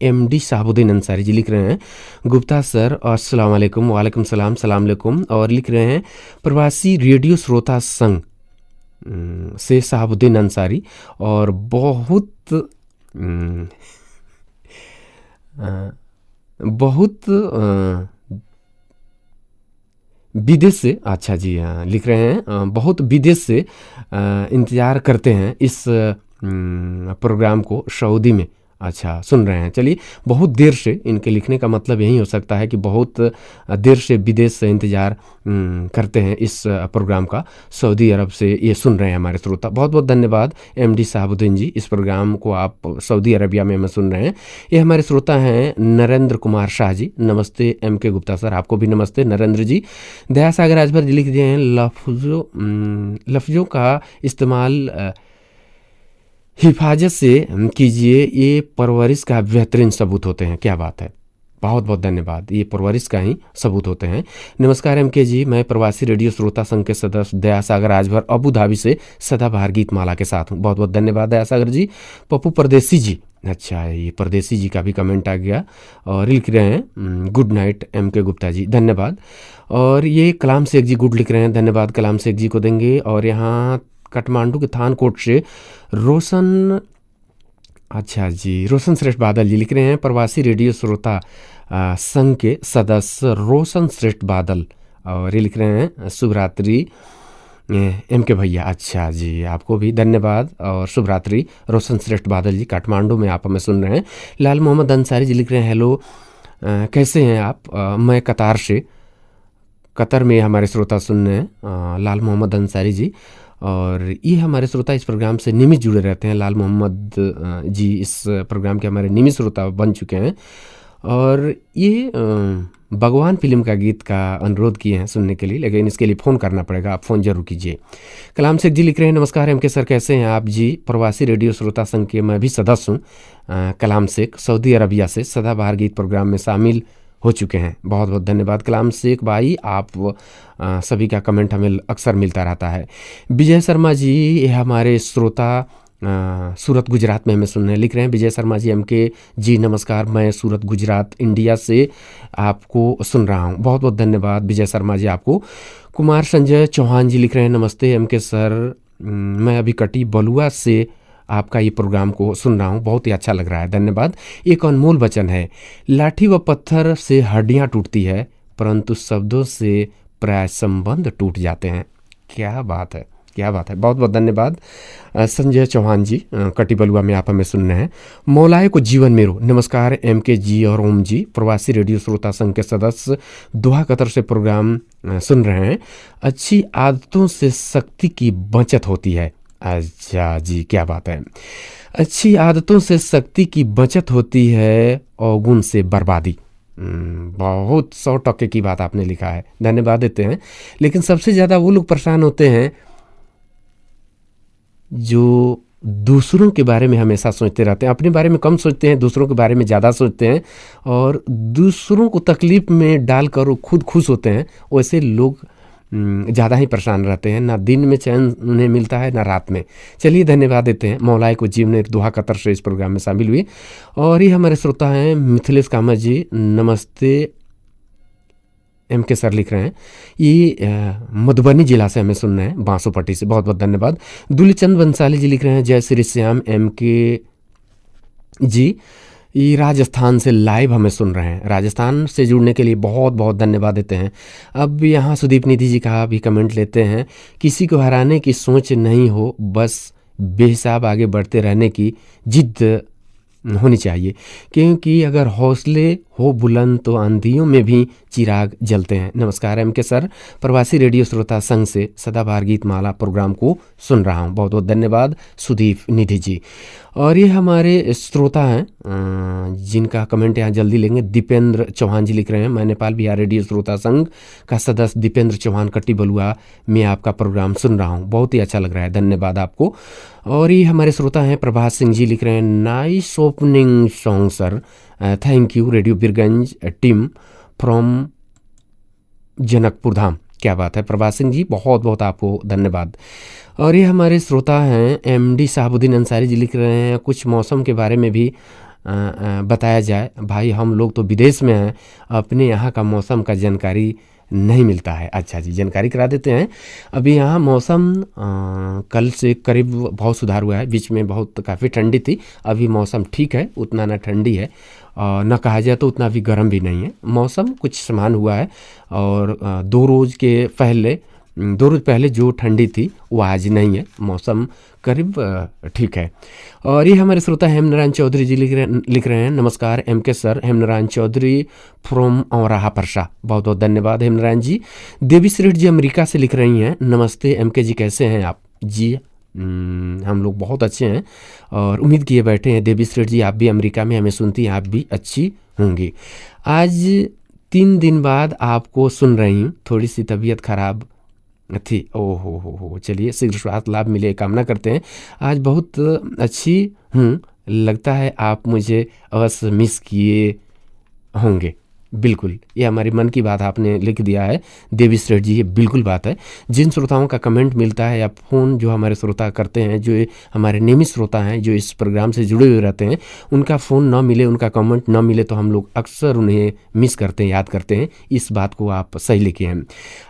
MD साहबुद्दीन अंसारी जी। लिख रहे हैं, गुप्ता सर अस्सलाम वालेकुम। वालेकुम सलाम, सलाम अलैकुम। और लिख रहे हैं प्रवासी रेडियो श्रोता संघ से साहबुद्दीन अंसारी। और बहुत विदेश से, अच्छा जी हाँ, लिख रहे हैं बहुत विदेश से इंतज़ार करते हैं इस प्रोग्राम को, सऊदी में अच्छा सुन रहे हैं। चलिए, बहुत देर से, इनके लिखने का मतलब यही हो सकता है कि बहुत देर से विदेश से इंतज़ार करते हैं इस प्रोग्राम का, सऊदी अरब से ये सुन रहे हैं हमारे श्रोता। बहुत बहुत धन्यवाद MD साहबुद्दीन जी, इस प्रोग्राम को आप सऊदी अरबिया में सुन रहे हैं। ये हमारे श्रोता हैं नरेंद्र कुमार शाह जी। नमस्ते MK गुप्ता सर, आपको भी नमस्ते नरेंद्र जी। दया सागर राजभर जी लिख दिए हैं, लफ्ज़ों का इस्तेमाल हिफाजत से कीजिए, ये परवरिश का बेहतरीन सबूत होते हैं। क्या बात है, बहुत बहुत धन्यवाद। ये परवरिश का ही सबूत होते हैं। नमस्कार MK जी, मैं प्रवासी रेडियो श्रोता संघ के सदस्य दया सागर राजभर अबू धाबी से सदाबहार गीत माला के साथ हूँ। बहुत बहुत धन्यवाद दया सागर जी। पप्पू परदेसी जी, अच्छा ये परदेसी जी का भी कमेंट आ गया। और लिख रहे हैं, good night MK Gupta ji, धन्यवाद। और ये कलाम शेख जी गुड लिख रहे हैं, धन्यवाद कलाम शेख जी को देंगे। और यहाँ काठमांडू के थानकोट से रोशन, अच्छा जी रोशन श्रेष्ठ बादल जी लिख रहे हैं, प्रवासी रेडियो श्रोता संघ के सदस्य रोशन श्रेष्ठ बादल। और ये लिख रहे हैं, शुभ रात्रि MK भैया। अच्छा जी, आपको भी धन्यवाद और शुभ रात्रि रोशन श्रेष्ठ बादल जी, काठमांडू में आप हमें सुन रहे हैं। लाल मोहम्मद अंसारी जी लिख रहे हैं, हेलो कैसे हैं आप, मैं कतार से, कतर में हमारे श्रोता सुन रहे हैं लाल मोहम्मद अंसारी जी। और ये हमारे श्रोता इस प्रोग्राम से नियमित जुड़े रहते हैं। लाल मोहम्मद जी इस प्रोग्राम के हमारे नियमित श्रोता बन चुके हैं। और ये भगवान फिल्म का गीत का अनुरोध किए हैं सुनने के लिए, लेकिन इसके लिए फ़ोन करना पड़ेगा, आप फ़ोन जरूर कीजिए। कलाम शेख जी लिख रहे हैं, नमस्कार MK सर, कैसे हैं आप जी। प्रवासी रेडियो श्रोता संघ के मैं भी सदस्य हूँ। कलाम शेख सऊदी अरबिया से सदाबहार गीत प्रोग्राम में शामिल हो चुके हैं। बहुत बहुत धन्यवाद कलाम शेख भाई, आप सभी का कमेंट हमें अक्सर मिलता रहता है। विजय शर्मा जी, ये हमारे श्रोता सूरत गुजरात में हमें सुनने लिख रहे हैं। विजय शर्मा जी MK जी नमस्कार, मैं सूरत गुजरात इंडिया से आपको सुन रहा हूँ। बहुत बहुत धन्यवाद विजय शर्मा जी आपको। कुमार संजय चौहान जी लिख रहे हैं, नमस्ते MK सर, मैं अभी कटी बलुआ से आपका ये प्रोग्राम को सुन रहा हूँ, बहुत ही अच्छा लग रहा है, धन्यवाद। एक अनमोल वचन है, लाठी व पत्थर से हड्डियाँ टूटती है परंतु शब्दों से प्राय संबंध टूट जाते हैं। क्या बात है, क्या बात है, बहुत बहुत धन्यवाद संजय चौहान जी, कटी बलुआ में आप हमें सुन रहे हैं। मौलाए को जीवन मेरो, नमस्कार MK जी और ओम जी, प्रवासी रेडियो श्रोता संघ के सदस्य दोहा कतर से प्रोग्राम सुन रहे हैं। अच्छी आदतों से शक्ति की बचत होती है। अच्छा जी, क्या बात है, अच्छी आदतों से शक्ति की बचत होती है और गुण से बर्बादी। बहुत 100% की बात आपने लिखा है, धन्यवाद देते हैं। लेकिन सबसे ज़्यादा वो लोग परेशान होते हैं जो दूसरों के बारे में हमेशा सोचते रहते हैं, अपने बारे में कम सोचते हैं, दूसरों के बारे में ज़्यादा सोचते हैं और दूसरों को तकलीफ़ में डालकर वो खुद खुश होते हैं, वैसे लोग ज़्यादा ही परेशान रहते हैं। ना दिन में चैन उन्हें मिलता है ना रात में। चलिए धन्यवाद देते हैं मौलाए को जीवन ने दुआ कतर से इस प्रोग्राम में शामिल हुई। और ये हमारे श्रोता हैं मिथिलेश कामत जी, नमस्ते एम के सर लिख रहे हैं, ये मधुबनी जिला से हमें सुन रहे हैं, बांसोपट्टी से, बहुत बहुत धन्यवाद। दुलीचंद बंसाली जी लिख रहे हैं, जय श्री श्याम एम के जी, ये राजस्थान से लाइव हमें सुन रहे हैं। राजस्थान से जुड़ने के लिए बहुत बहुत धन्यवाद देते हैं। अब यहाँ सुदीप निधि जी का भी कमेंट लेते हैं, किसी को हराने की सोच नहीं हो, बस बेहिसाब आगे बढ़ते रहने की जिद होनी चाहिए, क्योंकि अगर हौसले हो बुलंद तो आंधियों में भी चिराग जलते हैं। नमस्कार एम के सर, प्रवासी रेडियो श्रोता संघ से सदाबहार गीत माला प्रोग्राम को सुन रहा हूँ। बहुत बहुत धन्यवाद सुदीप निधि जी। और ये हमारे श्रोता हैं जिनका कमेंट यहाँ जल्दी लेंगे। दीपेंद्र चौहान जी लिख रहे हैं, मैं नेपाल बिहार रेडियो श्रोता संघ का सदस्य दीपेंद्र चौहान कट्टी बलुआ में आपका प्रोग्राम सुन रहा हूँ, बहुत ही अच्छा लग रहा है, धन्यवाद आपको। और ये हमारे श्रोता हैं प्रभात सिंह जी लिख रहे हैं, nice opening song sir, thank you radio Birgunj team from Janakpur Dham. क्या बात है प्रभात सिंह जी, बहुत बहुत आपको धन्यवाद। और ये हमारे श्रोता हैं एमडी साहबुद्दीन अंसारी जी लिख रहे हैं, कुछ मौसम के बारे में भी बताया जाए। भाई हम लोग तो विदेश में हैं, अपने यहाँ का मौसम का जानकारी नहीं मिलता है। अच्छा जी, जानकारी करा देते हैं। अभी यहाँ मौसम कल से करीब बहुत सुधार हुआ है, बीच में बहुत काफ़ी ठंडी थी, अभी मौसम ठीक है, उतना ना ठंडी है न कहा जाए तो उतना भी गर्म भी नहीं है, मौसम कुछ समान हुआ है। और 2 रोज़ पहले जो ठंडी थी वो आज नहीं है, मौसम करीब ठीक है। और ये हमारे श्रोता हेमनारायण चौधरी जी लिख रहे हैं, नमस्कार एम के सर, हेमनारायण चौधरी फ्रॉम औराहा परसा। बहुत बहुत धन्यवाद हेमनारायण जी। देवी श्रेठ जी अमेरिका से लिख रही हैं, नमस्ते एम के जी, कैसे हैं आप? जी हम लोग बहुत अच्छे हैं और उम्मीद किए बैठे हैं देवी श्रेठ जी आप भी अमेरिका में हमें सुनती हैं, आप भी अच्छी होंगी। आज 3 दिन बाद आपको सुन रही हूँ, थोड़ी सी तबीयत खराब थी, ओ हो, चलिए शीघ्र स्वास्थ्य लाभ मिले कामना करते हैं। आज बहुत अच्छी हूँ, लगता है आप मुझे अवश्य मिस किए होंगे। बिल्कुल, ये हमारी मन की बात आपने लिख दिया है देवी श्रेठ जी, ये बिल्कुल बात है। जिन श्रोताओं का कमेंट मिलता है या फ़ोन जो हमारे श्रोता करते हैं, जो हमारे नियमित श्रोता हैं जो इस प्रोग्राम से जुड़े हुए रहते हैं, उनका फ़ोन ना मिले, उनका कमेंट ना मिले तो हम लोग अक्सर उन्हें मिस करते हैं, याद करते हैं। इस बात को आप सही लिखे हैं।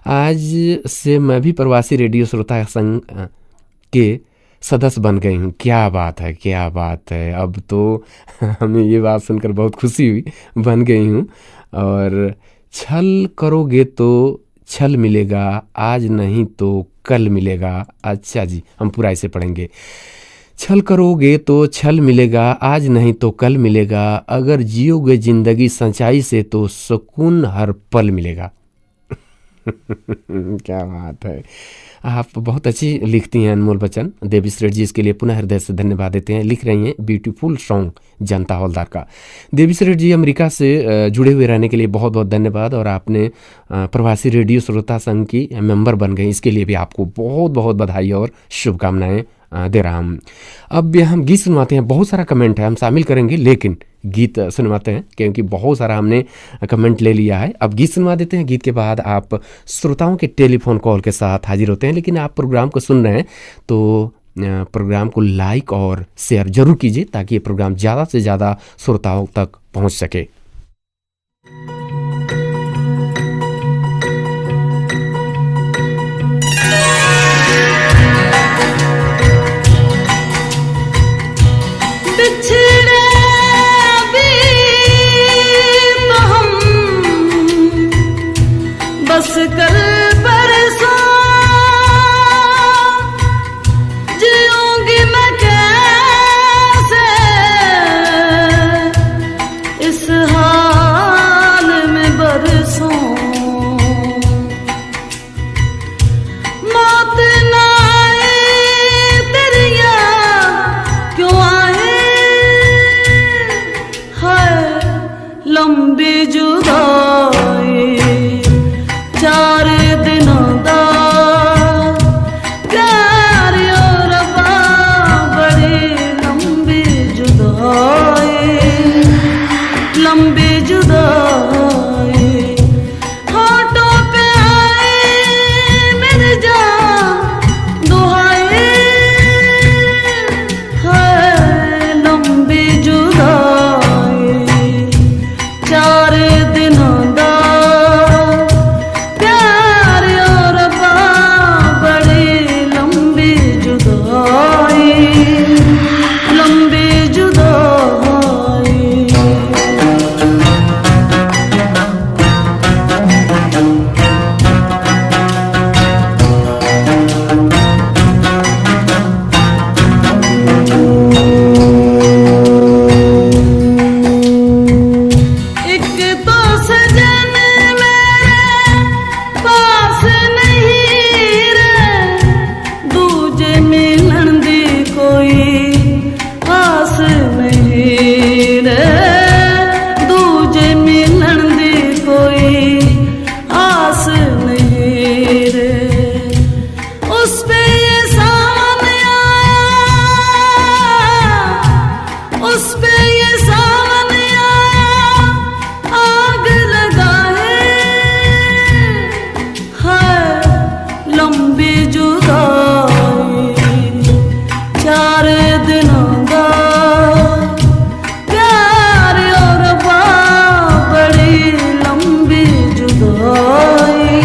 आज से मैं भी प्रवासी रेडियो श्रोता संघ के सदस्य बन गई हूँ। क्या बात है, क्या बात है। अब तो हमें ये बात सुनकर बहुत खुशी हुई, बन गई हूँ। और छल करोगे तो छल मिलेगा, आज नहीं तो कल मिलेगा। अच्छा जी, हम पूरा इसे पढ़ेंगे। छल करोगे तो छल मिलेगा, आज नहीं तो कल मिलेगा, अगर जियोगे जिंदगी सच्चाई से तो सुकून हर पल मिलेगा। क्या बात है, आप बहुत अच्छी लिखती हैं अनमोल बच्चन। देवी श्रेठ जी इसके लिए पुनः हृदय से धन्यवाद देते हैं। लिख रही हैं ब्यूटीफुल सॉन्ग जनता हवलदार का। देवी श्रेठ जी अमेरिका से जुड़े हुए रहने के लिए बहुत बहुत धन्यवाद। और आपने प्रवासी रेडियो श्रोता संघ की मेंबर बन गई, इसके लिए भी आपको बहुत बहुत बधाई और शुभकामनाएं दे रहा हूँ। अब हम गीत सुनवाते हैं, बहुत सारा कमेंट है, हम शामिल करेंगे लेकिन गीत सुनवाते हैं क्योंकि बहुत सारा हमने कमेंट ले लिया है। अब गीत सुनवा देते हैं, गीत के बाद आप श्रोताओं के टेलीफोन कॉल के साथ हाजिर होते हैं। लेकिन आप प्रोग्राम को सुन रहे हैं तो प्रोग्राम को लाइक और शेयर जरूर कीजिए ताकि ये प्रोग्राम ज़्यादा से ज़्यादा श्रोताओं तक पहुँच सके। बस कल परसों जीऊंगी मैं कैसे इस हाल में बरसों, मौत ना आए तेरी याद क्यों आए, हाय लंबी जुदाई 4 दिनों दा प्यार और रब्बा लंबी जुदाई होठों पे आए मेरे जान दुहाई है लंबी जुदाई 4 दिनों दा प्यार और बड़ी लंबी जुदाई लंबी जुदाई एक तो सजन मेरे पास नहीं रे दूजे मिलन दी कोई आस नहीं रे दूजे मिलन दी कोई आस नहीं रे उस पे ये सावन आया उस पे ये सावन आया आग लगाए है लंबी जुदाई 4 दिनों दा प्यार और बड़ी लंबी जुदाई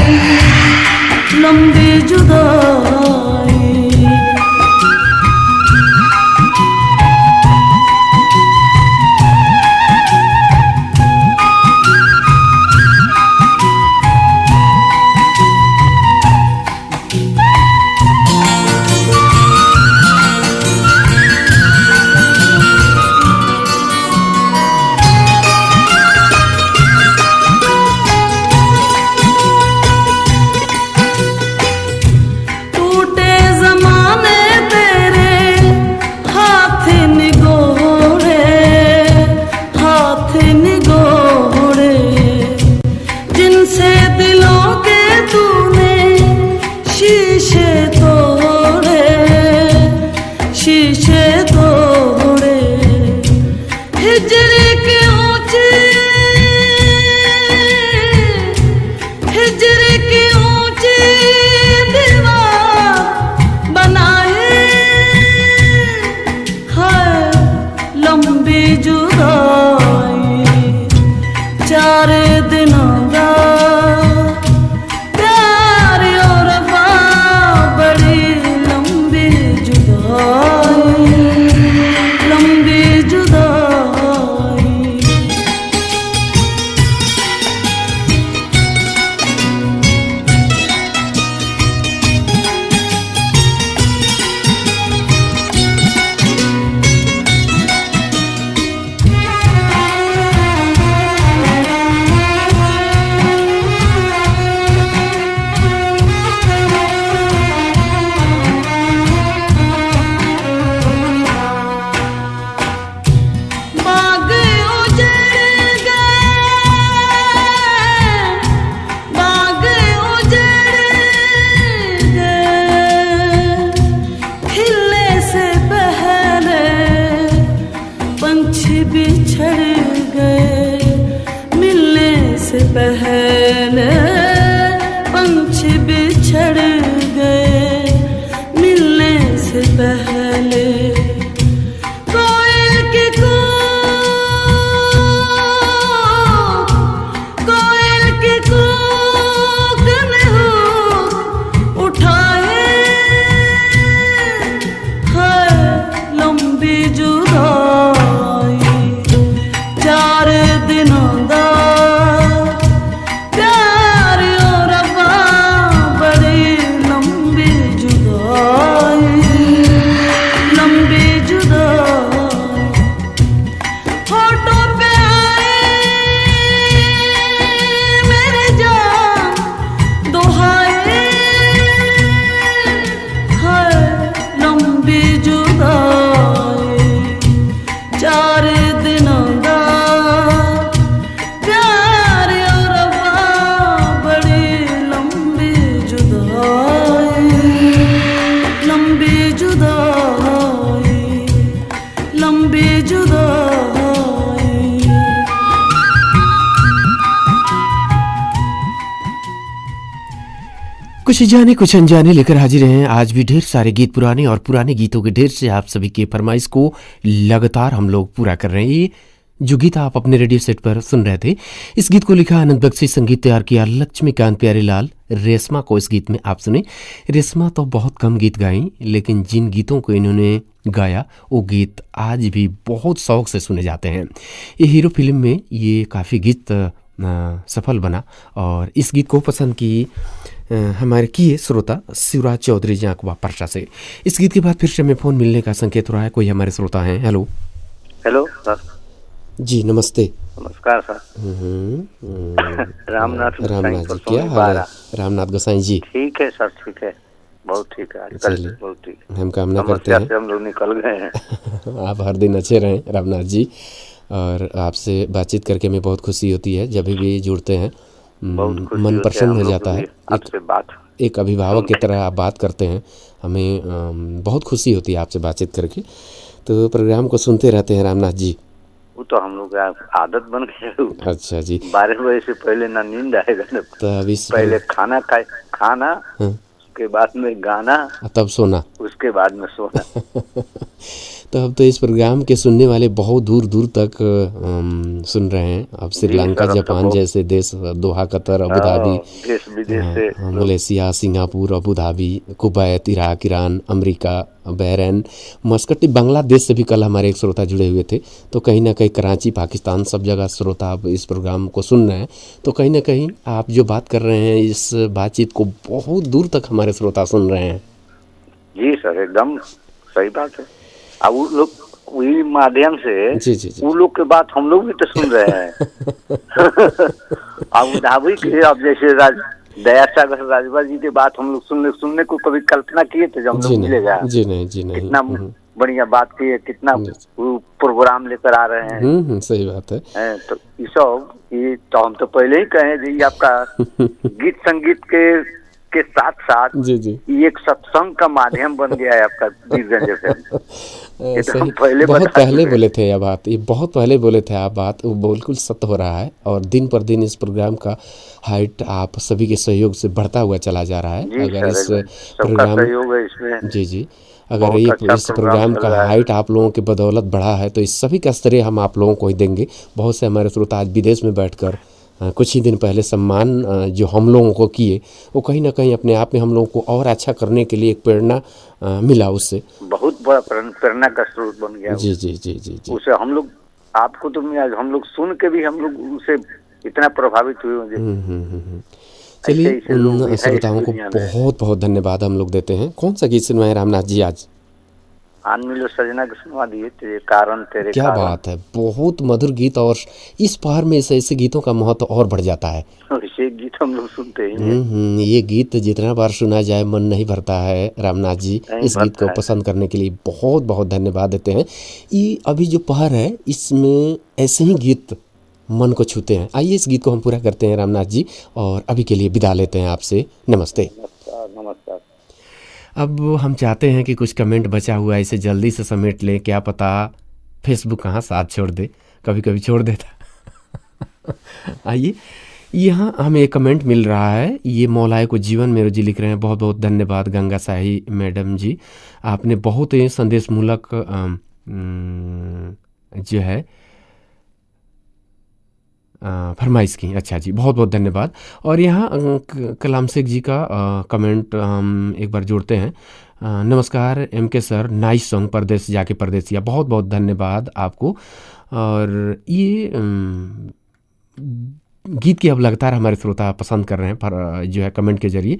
लंबी जुदाई टूटे ज़माने तेरे हाथ निगोड़े जिनसे दिलों के तूने शीशे तोड़े हिजरी के ऊंचे हिजरी की ऊंची दीवार बनाए है लंबी जुदाई 4 दिनों दा प्यार और बड़ी लंबी जुदाई लंबी जुदाई कुछ जाने कुछ अनजाने लेकर हाजिर हैं आज भी ढेर सारे गीत पुराने और पुराने गीतों के ढेर से आप सभी के फरमाइश को लगातार हम लोग पूरा कर रहे हैं। ये जो गीत आप अपने रेडियो सेट पर सुन रहे थे, इस गीत को लिखा आनंद बख्शी, संगीत तैयार किया लक्ष्मीकांत प्यारेलाल। रेशमा को इस गीत में आप सुने। रेशमा तो बहुत कम गीत गाई, लेकिन जिन गीतों को इन्होंने गाया वो गीत आज भी बहुत शौक से सुने जाते हैं। ये हीरो फिल्म में ये काफ़ी गीत सफल बना और इस गीत को पसंद की हमारे किए श्रोता शिवराज चौधरी जाकवा परसा से। इस गीत के बाद फिर से हमें फ़ोन मिलने का संकेत हो रहा है। कोई हमारे श्रोता हैं। हेलो हेलो सर जी, नमस्ते। नमस्कार सर। रामनाथ जी, क्या हाल है रामनाथ गोसाई जी? ठीक है सर, ठीक है, बहुत ठीक है, आजकल बहुत ठीक है। हम कामना करते हैं हम लोग निकल गए हैं। आप हर दिन अच्छे रहें रामनाथ जी, और आपसे बातचीत करके हमें बहुत खुशी होती है। जब भी जुड़ते हैं मन प्रसन्न हो जाता है। एक अभिभावक की तरह आप बात करते हैं, हमें बहुत खुशी होती है आपसे बातचीत करके। तो प्रोग्राम को सुनते रहते हैं रामनाथ जी? वो तो हम लोग आदत बन गई। अच्छा जी। 12 बजे से पहले ना नींद आएगा ना, तब पहले खाना उसके बाद में गाना, तब सोना, उसके बाद में सोना। तो अब तो इस प्रोग्राम के सुनने वाले बहुत दूर दूर तक सुन रहे हैं। अब श्रीलंका, जापान जैसे देश, दोहा, कतर, अबू धाबी, देश विदेश से, Malaysia, Singapore, Abu Dhabi, Kuwait, Iraq, Iran, America, Bahrain, Muscat, Bangladesh से भी कल हमारे एक श्रोता जुड़े हुए थे। तो कहीं ना कहीं कराची, पाकिस्तान, सब जगह श्रोता आप इस प्रोग्राम को सुन रहे हैं। तो कहीं ना कहीं आप जो बात कर रहे हैं, इस बातचीत को बहुत दूर तक हमारे श्रोता सुन रहे हैं। जी सर, एकदम सही बात है। अब वो लोग वही माध्यम से जी वो लोग के बात हम लोग भी तो सुन रहे हैं। अब धाबी के, अब जैसे दया सागर राजभा जी के बात हम लोग सुनने को कभी कल्पना किए थे जब हम लोग मिलेगा? जी नहीं, जी नहीं। कितना बढ़िया बात की है, कितना प्रोग्राम लेकर आ रहे हैं। सही बात है। तो ये सब, ये तो हम तो पहले ही कहे जी, आपका गीत संगीत के साथ साथ जी ये एक सत्संग का माध्यम बन गया है आपका वीरगंज एफएम। सही, बहुत पहले बोले थे यह बात, ये बहुत पहले बोले थे आप बात, वो बिल्कुल सत्य हो रहा है। और दिन पर दिन इस प्रोग्राम का हाइट आप सभी के सहयोग से बढ़ता हुआ चला जा रहा है। अगर इस प्रोग्राम इसमें जी अगर ये इस प्रोग्राम का हाइट आप लोगों के बदौलत बढ़ा है, तो इस सभी का श्रेय हम आप लोगों को ही देंगे। बहुत से हमारे श्रोता आज विदेश में बैठकर कुछ ही दिन पहले सम्मान जो हम लोगों को किए, वो कहीं ना कहीं अपने आप में हम लोगों को और अच्छा करने के लिए एक प्रेरणा मिला। उससे बहुत बड़ा प्रेरणा का स्रोत बन गया। जी जी जी जी जी। उसे हम लोग, आपको तो हम लोग सुन के भी हम लोग उसे इतना प्रभावित हुए। चलिए, उन श्रोताओं को बहुत बहुत धन्यवाद हम लोग देते हैं। कौन सा गीत सुनवाए रामनाथ जी आज? मिलो सजना के सुनवा दिए, तेरे कारण तेरे क्या कारण। बात है, बहुत मधुर गीत। और इस पहाड़ में ऐसे गीतों का महत्व और बढ़ जाता है। ये गीत हम लोग सुनते हैं। ये गीत जितना बार सुना जाए मन नहीं भरता है। रामनाथ जी, इस गीत को पसंद करने के लिए बहुत बहुत धन्यवाद देते हैं। ये अभी जो पहाड़ है, इसमें ऐसे ही गीत मन को छूते हैं। आइए इस गीत को हम पूरा करते हैं रामनाथ जी, और अभी के लिए विदा लेते हैं आपसे। नमस्ते। नमस्कार। अब हम चाहते हैं कि कुछ कमेंट बचा हुआ है, इसे जल्दी से समेट लें। क्या पता फेसबुक कहाँ साथ छोड़ दे, कभी कभी छोड़ देता। आइए, यहाँ हमें एक कमेंट मिल रहा है। ये मौलाए को जीवन मेरो जी लिख रहे हैं। बहुत बहुत धन्यवाद गंगा साही मैडम जी, आपने बहुत ही संदेश मूलक जो है फरमाइश की। अच्छा जी, बहुत बहुत धन्यवाद। और यहाँ कलाम शेख जी का कमेंट हम एक बार जोड़ते हैं। नमस्कार एम के सर, नाइस सॉन्ग परदेश जाके परदेसिया। बहुत बहुत धन्यवाद आपको। और ये गीत की अब लगातार हमारे श्रोता पसंद कर रहे हैं पर जो है कमेंट के जरिए।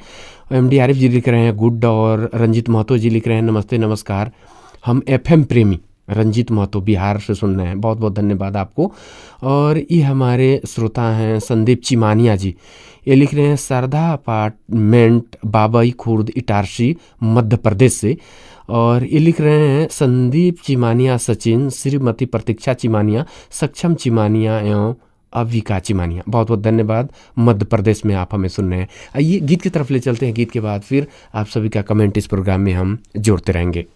MD आरिफ जी लिख रहे हैं गुड, और रंजीत महतो जी लिख रहे हैं नमस्ते नमस्कार, हम FM प्रेमी रंजीत महतो बिहार से सुन रहे हैं। बहुत बहुत धन्यवाद आपको। और ये हमारे श्रोता हैं संदीप चिमानिया जी, ये लिख रहे हैं शारदा अपार्टमेंट, बाबई खुर्द, इटारसी, मध्य प्रदेश से। और ये लिख रहे हैं संदीप चिमानिया, सचिन, श्रीमती प्रतीक्षा चिमानिया, सक्षम चिमानिया एवं अविका चिमानिया। बहुत बहुत धन्यवाद, मध्य प्रदेश में आप हमें सुन रहे हैं। आइए गीत की तरफ ले चलते हैं। गीत के बाद फिर आप सभी का कमेंट इस प्रोग्राम में हम जोड़ते रहेंगे।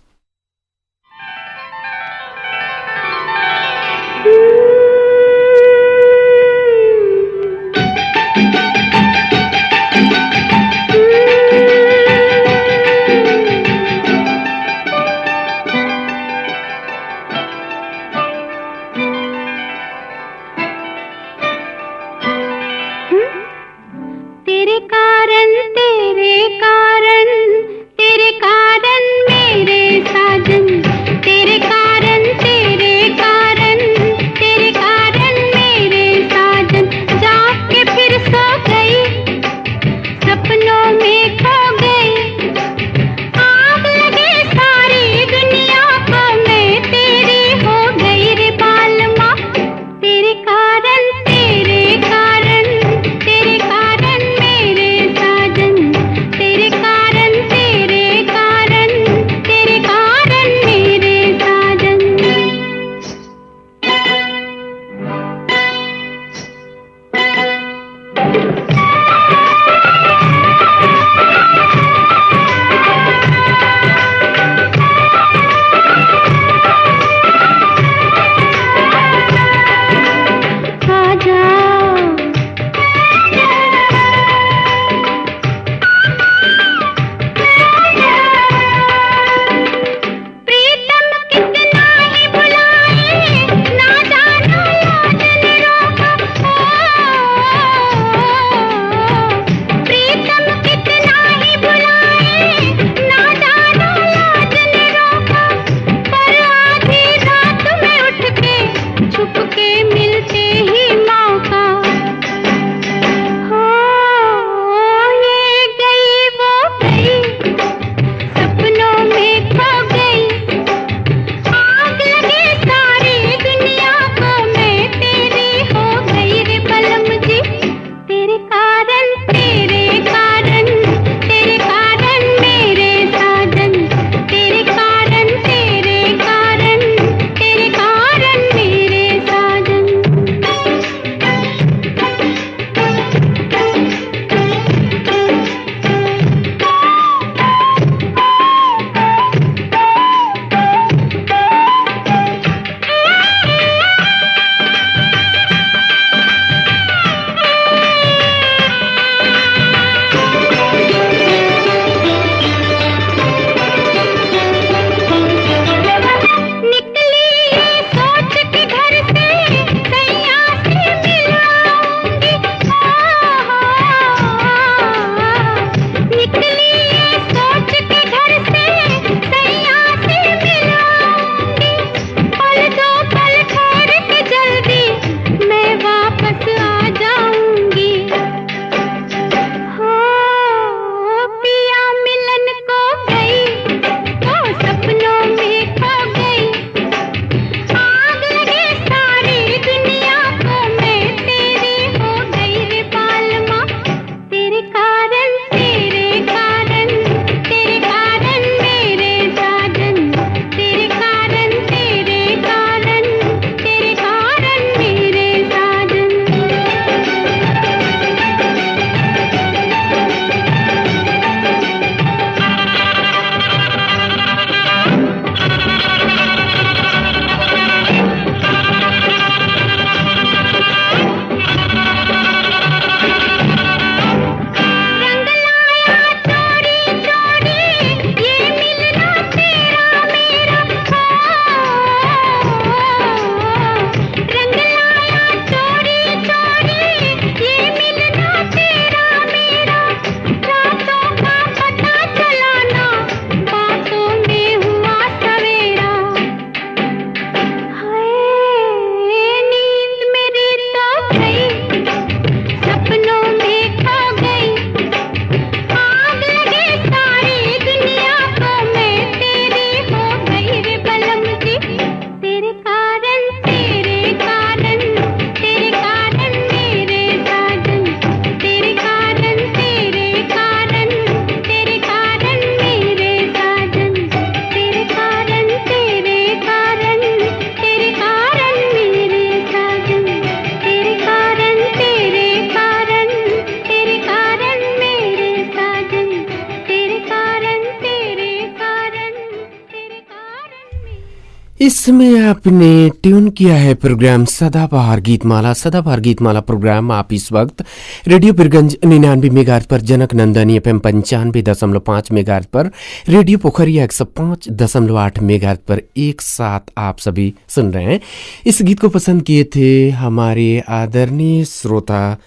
इस समय आपने ट्यून किया है प्रोग्राम सदाबहार गीतमाला। सदाबहार गीतमाला प्रोग्राम आप इस वक्त रेडियो पीरगंज 99 मेगाहर्ट्ज पर, जनक नंदनी एफएम 95.5 मेगाहर्ट्ज पर, रेडियो पोखरिया 105.8 मेगाहर्ट्ज पर एक साथ आप सभी सुन रहे हैं। इस गीत को पसंद किए थे हमारे आदरणीय श्रोता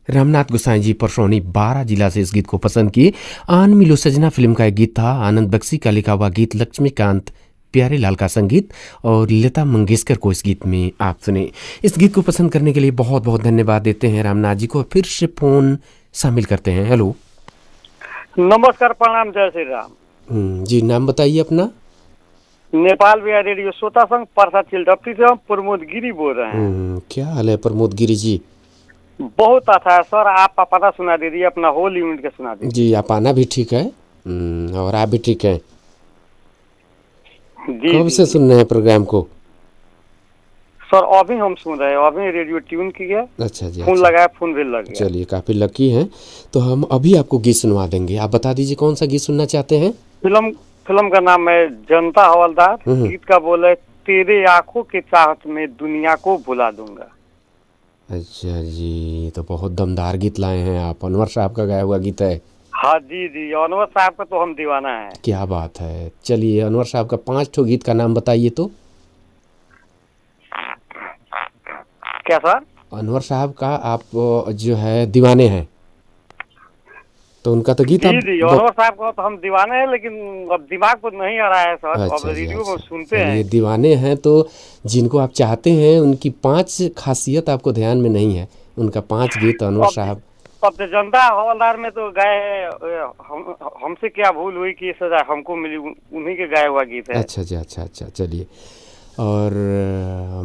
रामनाथ गोसाई जी परसौनी 12 जिला से इस गीत को पसंद किए। आन मिलो सजना फिल्म का एक गीत था। आनंद बख्शी का लिखा हुआ गीत, लक्ष्मीकांत प्यारे लाल का संगीत और लता मंगेशकर को इस गीत में आप सुने। इस गीत को पसंद करने के लिए बहुत बहुत धन्यवाद देते हैं रामनाथ जी को। फिर से फोन शामिल करते हैं। हेलो, नमस्कार, प्रणाम, जय श्री राम। जी, नाम बताइए अपना। नेपाल बिहार रेडियो श्रोता संघ परसा चिल्डप्टी से हम प्रमोद गिरी बोल रहे हैं। क्या हाल है प्रमोद गिरी जी? बहुत अच्छा है सर, आप पता सुना दीजिए, अपना होल यूनिट का सुना दीजिए। जी, आप आना भी ठीक है और आप भी ठीक है। कब से सुन रहे हैं प्रोग्राम को? सर अभी हम सुन रहे हैं, अभी रेडियो ट्यून किया। अच्छा जी, फोन लगाया, फोन भी लग गया। चलिए, काफी लकी हैं। तो हम अभी आपको गीत सुनवा देंगे। आप बता दीजिए कौन सा गीत सुनना चाहते हैं। फिल्म का नाम है जनता हवलदार। गीत का बोल है, तेरे आंखों के चाहत में दुनिया को भुला दूंगा। अच्छा जी, तो बहुत दमदार गीत लाए हैं आप। अनवर साहब का गाया हुआ गीत है। हाँ जी जी, अनवर साहब का तो हम दीवाना है। क्या बात है। चलिए, अनवर साहब का 5 ठो गीत का नाम बताइए तो। क्या सर? अनवर साहब का आप जो है दीवाने हैं, तो उनका तो गीत जी, अनवर साहब का तो हम दीवाने हैं, लेकिन अब दिमाग को नहीं आ रहा है सर। अच्छा, अब रेडियो में सुनते हैं। ये दीवाने हैं तो जिनको आप चाहते हैं उनकी 5 खासियत आपको ध्यान में नहीं है। उनका 5 गीत अनवर साहब। अब तो जनता हवलदार में तो गाए हमसे क्या भूल हुई कि सजा हमको मिली, उन्हीं के गाया हुआ गीत है। अच्छा जी, अच्छा, चलिए। और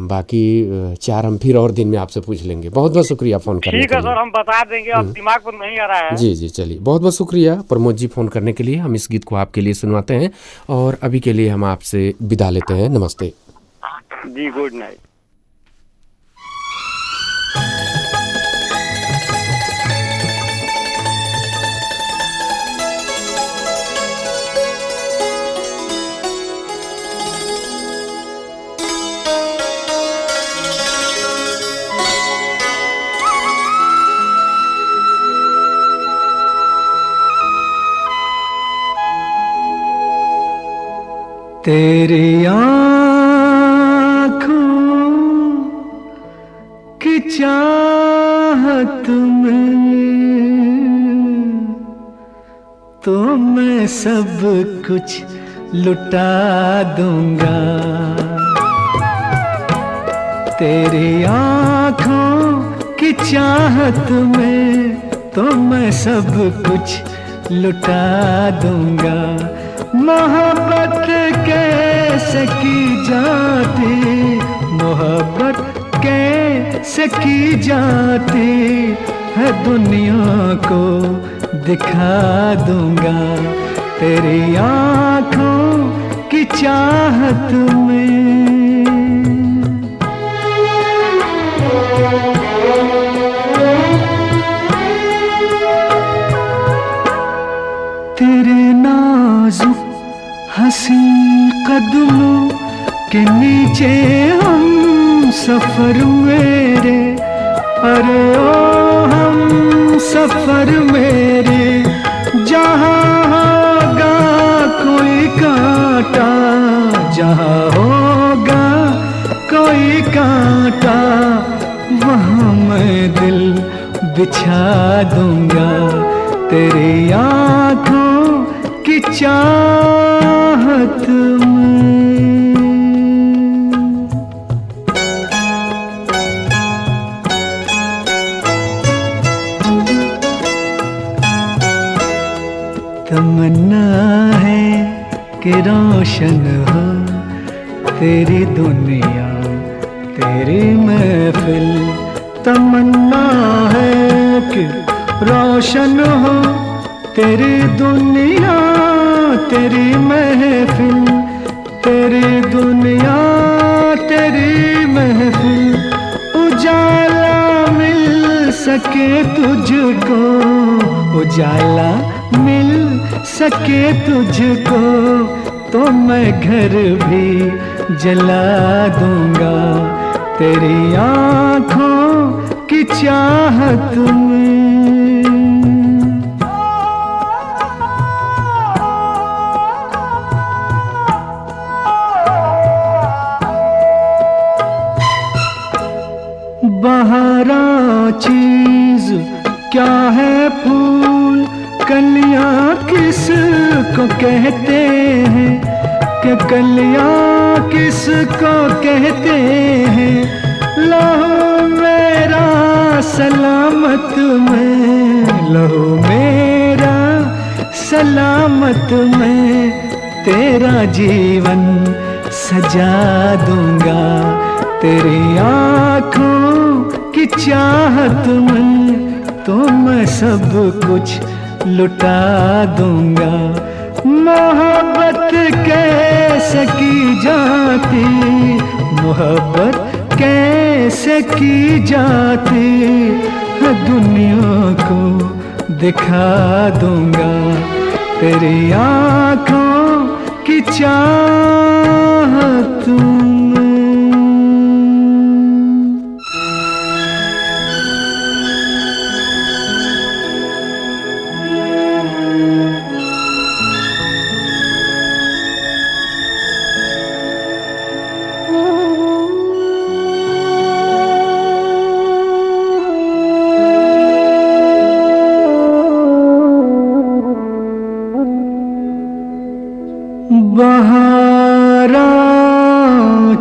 बाकी 4 हम फिर और दिन में आपसे पूछ लेंगे। बहुत बहुत शुक्रिया फोन करने के लिए। ठीक है सर, हम बता देंगे, अब दिमाग पर नहीं आ रहा है। जी, चलिए, बहुत बहुत शुक्रिया प्रमोद जी फोन करने के लिए। हम इस गीत को आपके लिए सुनवाते हैं और अभी के लिए हम आपसे विदा लेते हैं। नमस्ते जी, गुड नाइट। तेरी आँखों की चाहत में तो मैं सब कुछ लुटा दूंगा। तेरी आँखों की चाहत में तो मैं सब कुछ लुटा दूंगा। मोहब्बत कैसे की जाती, मोहब्बत कैसे की जाती है दुनिया को दिखा दूंगा। तेरी आँखों की चाहत में। तेरे नाजुक हंसी कदमों के नीचे हम सफर मेरे, अरे ओ हम सफर मेरे। जहाँ होगा कोई कांटा, जहाँ होगा कोई कांटा, वहाँ मैं दिल बिछा दूंगा। तेरी आँखों की चाहत में। तमन्ना है कि रोशन हो तेरी दुनिया, तेरी महफिल। तमन्ना है कि रोशन हो तेरी दुनिया, तेरी महफिल, तेरी दुनिया, तेरी महफिल। उजाला मिल सके तुझको, उजाला मिल सके तुझको, तो मैं घर भी जला दूंगा तेरी आँखों की चाहत में। बहारा चीज क्या है, फूल कलियां किसको कहते हैं, कि कलियां किसको कहते हैं। लहू मेरा सलामत में, लहू मेरा सलामत में, तेरा जीवन सजा दूंगा तेरी आँखों की चाहत में। तो मैं सब कुछ लुटा दूंगा। मोहब्बत कैसे की जाती, मोहब्बत कैसे की जाती, दुनिया को दिखा दूंगा तेरी आँखों की चाहत में। बहारा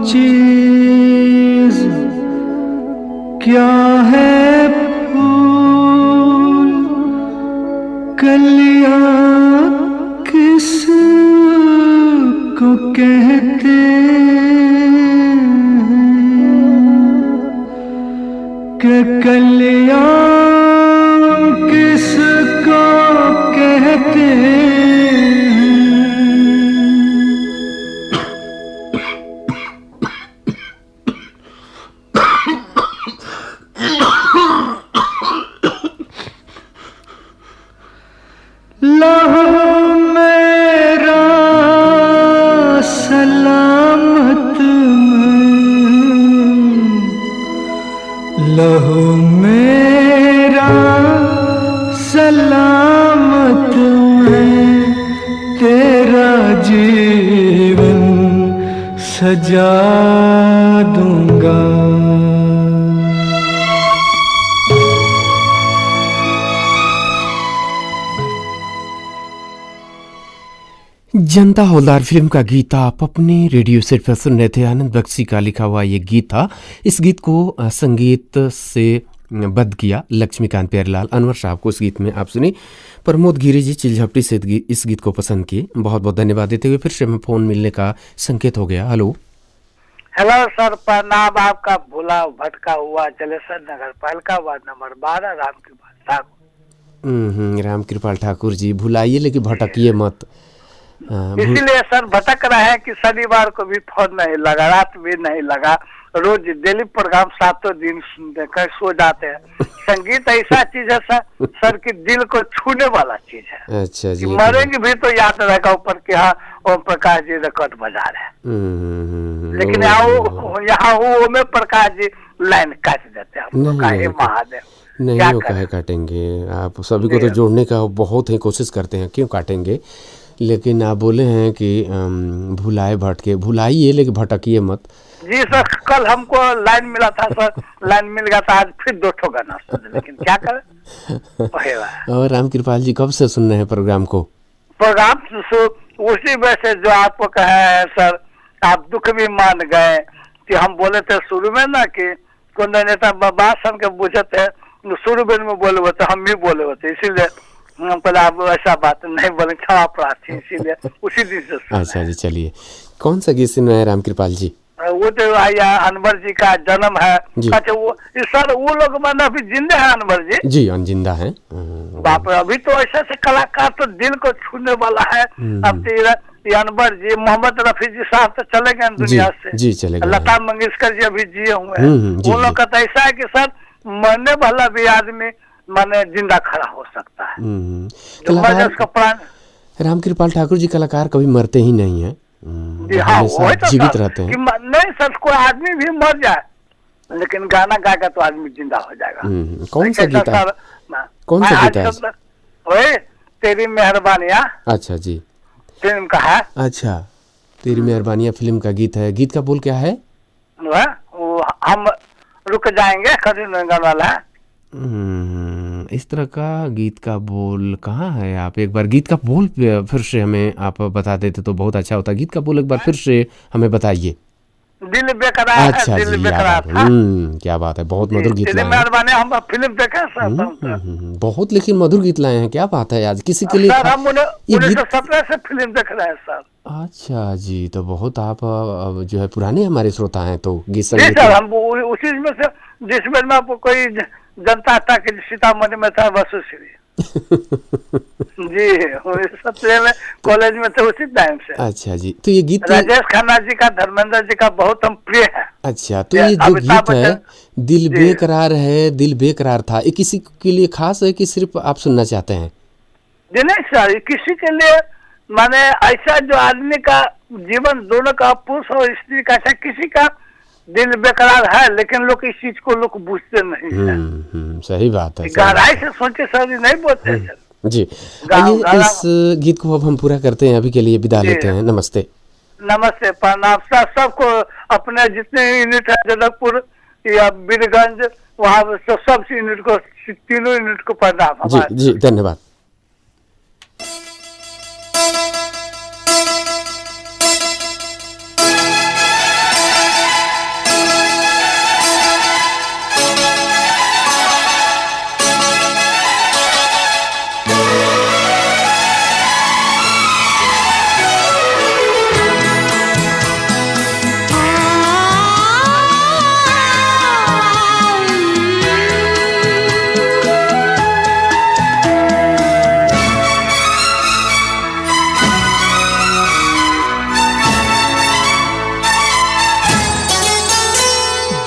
चीज क्या है, फूल कलियां किसको कहते हैं, कि कलियां किसको कहते हैं। लहू मेरा सलामत में, लहू मेरा सलामत में, तेरा जीवन सजा दूंगा। जनता हवलदार फिल्म का गीत आप अपने रेडियो सेट पर सुन रहे थे। आनंद बख्शी का लिखा हुआ ये गीत था। इस गीत को संगीत से बद्ध किया लक्ष्मीकांत प्यारेलाल अनवर साहब को। इस गीत में आप सुनी प्रमोद गिरी जी चिलझपटी से इस गीत को पसंद किए। बहुत बहुत धन्यवाद देते हुए फिर से हमें फोन मिलने का संकेत हो गया। हेलो हेलो सर, प्रणाम। आपका भूला भटका हुआ जलेसर नगर पहलका वार्ड नंबर 12 रामकृपाल ठाकुर। रामकृपाल ठाकुर जी, भुलाइए लेकिन भटकिए मत। इसीलिए सर भटक रहे हैं कि शनिवार को भी फोन नहीं लगा, रात भी नहीं लगा। रोज डेली प्रोग्राम 7 दिन सुनते कर सो जाते हैं। संगीत ऐसा चीज है सर कि दिल को छूने वाला चीज है। अच्छा जी, मरेंगे भी तो याद रहेगा ऊपर कि हाँ ओम प्रकाश जी रिकॉर्ड बजा रहे हैं। लेकिन यहाँ ओम प्रकाश जी लाइन काट देते हैं। महादेव नहीं, वो काहे काटेंगे? आप सभी को तो जोड़ने का बहुत ही कोशिश करते हैं, क्यों काटेंगे? लेकिन आप बोले हैं कि भुलाए भटके, भुलाइए लेकिन भटकिए मत। जी सर, कल हमको लाइन मिला था सर, लाइन मिल गया था, आज फिर 2 गाना सुन, लेकिन क्या करें। और रामकृपाल जी कब से सुन रहे हैं प्रोग्राम को? प्रोग्राम उसी वजह जो आपको कहे हैं सर, आप दुख भी मान गए कि हम बोले थे शुरू में ना कि कौन नेता बात के बुझे थे, शुरू में बोले हुए थे, हम भी बोले हुए थे, इसीलिए पहले आप ऐसा बात नहीं बोले, क्षमा प्रार्थी, इसीलिए उसी दिन से। अच्छा जी, चलिए कौन सा गीत सुन रहे हैं रामकृपाल जी? वो तो अनवर जी का जन्म है। अच्छा वो सर, वो लोग माना अभी जिंदा है अनवर जी? जी जिंदा है। बाप रे, अभी तो ऐसे से कलाकार तो दिल को छूने वाला है। अब तो अनवर जी, मोहम्मद रफी जी साहब तो चले गए दुनिया से। जी चले गए। लता मंगेशकर जी अभी जिए हुए हैं। वो लोग का तो ऐसा है कि सर मरने वाला भी आदमी माने जिंदा खड़ा हो सकता है। रामकृपाल ठाकुर जी कलाकार कभी मरते ही नहीं है। जी हाँ, वही तो जीवित सर, रहते हैं। कि नहीं सर, कोई आदमी भी मर जाए लेकिन गाना गाकर तो आदमी जिंदा हो जाएगा। कौन सा गीत है? कौन सा गीत है? वही तेरी मेहरबानियाँ अच्छा जी, फिल्म का है। अच्छा, तेरी मेहरबानियाँ फिल्म का गीत है। गीत का बोल क्या है? वो हम रुक जाएंगे कभी गाने वाला है। इस तरह का गीत का बोल कहाँ है? आप एक बार गीत का बोल फिर से हमें आप बता देते तो बहुत अच्छा होता। गीत का बोल एक बार फिर से हमें बताइए। दिल बेकरार अच्छा है, दिल जी, बेकरार था। क्या बात है, बहुत मधुर गीत तेरी लाए हैं। मेहरबानी, हम फिल्म देखे सर। बहुत लेकिन मधुर गीत लाए हैं, क्या बात है। आज किसी के लिए सर हम ये गीत 1917 से फिल्म देख रहे हैं सर। अच्छा जी, तो बहुत आप जो है पुराने हमारे श्रोता हैं तो गीत जी संगीत सर, हम उसी में से जिसमें में आपको कोई जनता था कि सीतामढ़ी में था वसुश्री जी, 1917 में कॉलेज में थे उसी टाइम से। अच्छा जी, तो ये गीत राजेश खन्ना जी का, धर्मेंद्र जी का बहुत हम प्रिय है। अच्छा, तो ये जो गीत है दिल बेकरार है, दिल बेकरार था, ये किसी के लिए खास है कि सिर्फ आप सुनना चाहते हैं? जी नहीं सर, किसी के लिए माने ऐसा जो आदमी का जीवन दोनों का, पुरुष और स्त्री का, ऐसा किसी का दिल बेकरार है लेकिन लोग इस चीज को लोग बुझते नहीं है। सही बात है। गहराई से सोचे सर, नहीं बोलते सर जी। आइए इस गीत को अब हम पूरा करते हैं, अभी के लिए विदा लेते हैं। नमस्ते। नमस्ते, प्रणाम सर सबको, अपने जितने यूनिट है जनकपुर या बीरगंज, वहाँ सब यूनिट को, तीनों यूनिट को प्रणाम। जी जी, धन्यवाद।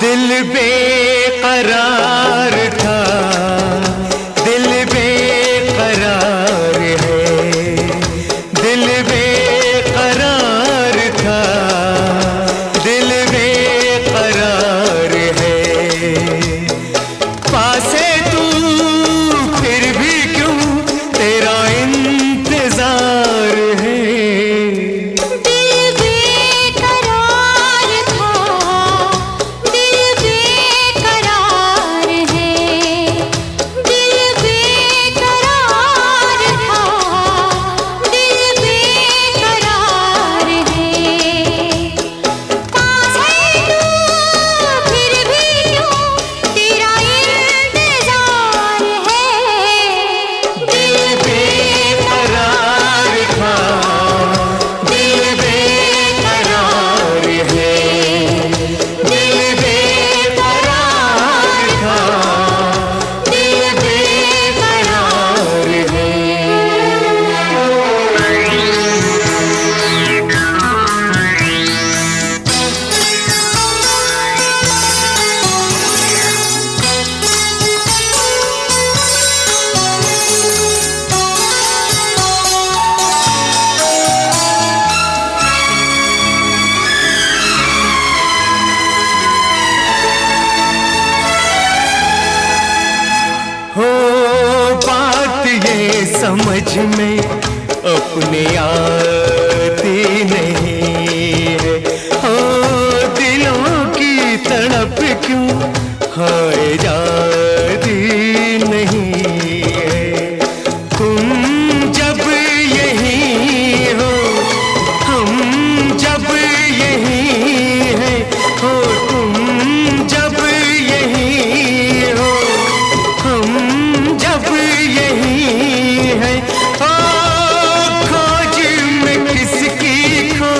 दिल बेकरार था, दिल बेकरार है, दिल बेकरार था, दिल बेकरार है। पास है तू फिर भी क्यों तेरा इंतजार है। समझ में अपने आती नहीं है, हो दिलों की तड़प क्यों हाय जाती नहीं है। तुम जब यही हो, हम जब यही हैं, हो तुम जब यही हो, हम जब यही है। खोज में किसकी खो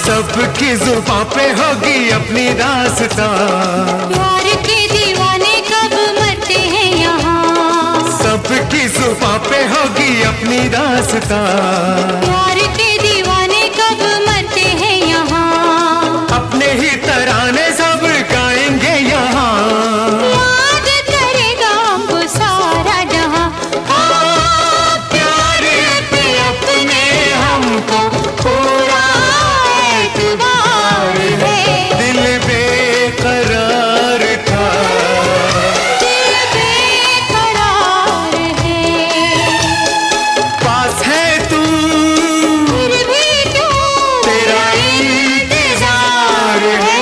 सबकी जुबां पे होगी अपनी दास्तां, प्यार के दीवाने कब मरते हैं यहाँ, सबकी जुबां पे होगी अपनी दास्तां, प्यार के दीवाने कब मरते हैं यहाँ, अपने ही तराने सब गाएंगे यहाँ, याद करेगा हमको सारा जहाँ। प्यार पे अपने हमको पूरा एतबार है, दिल बेकरार था, दिल बेकरार है, पास है तू फिर भी क्यों तेरा इंतजार है,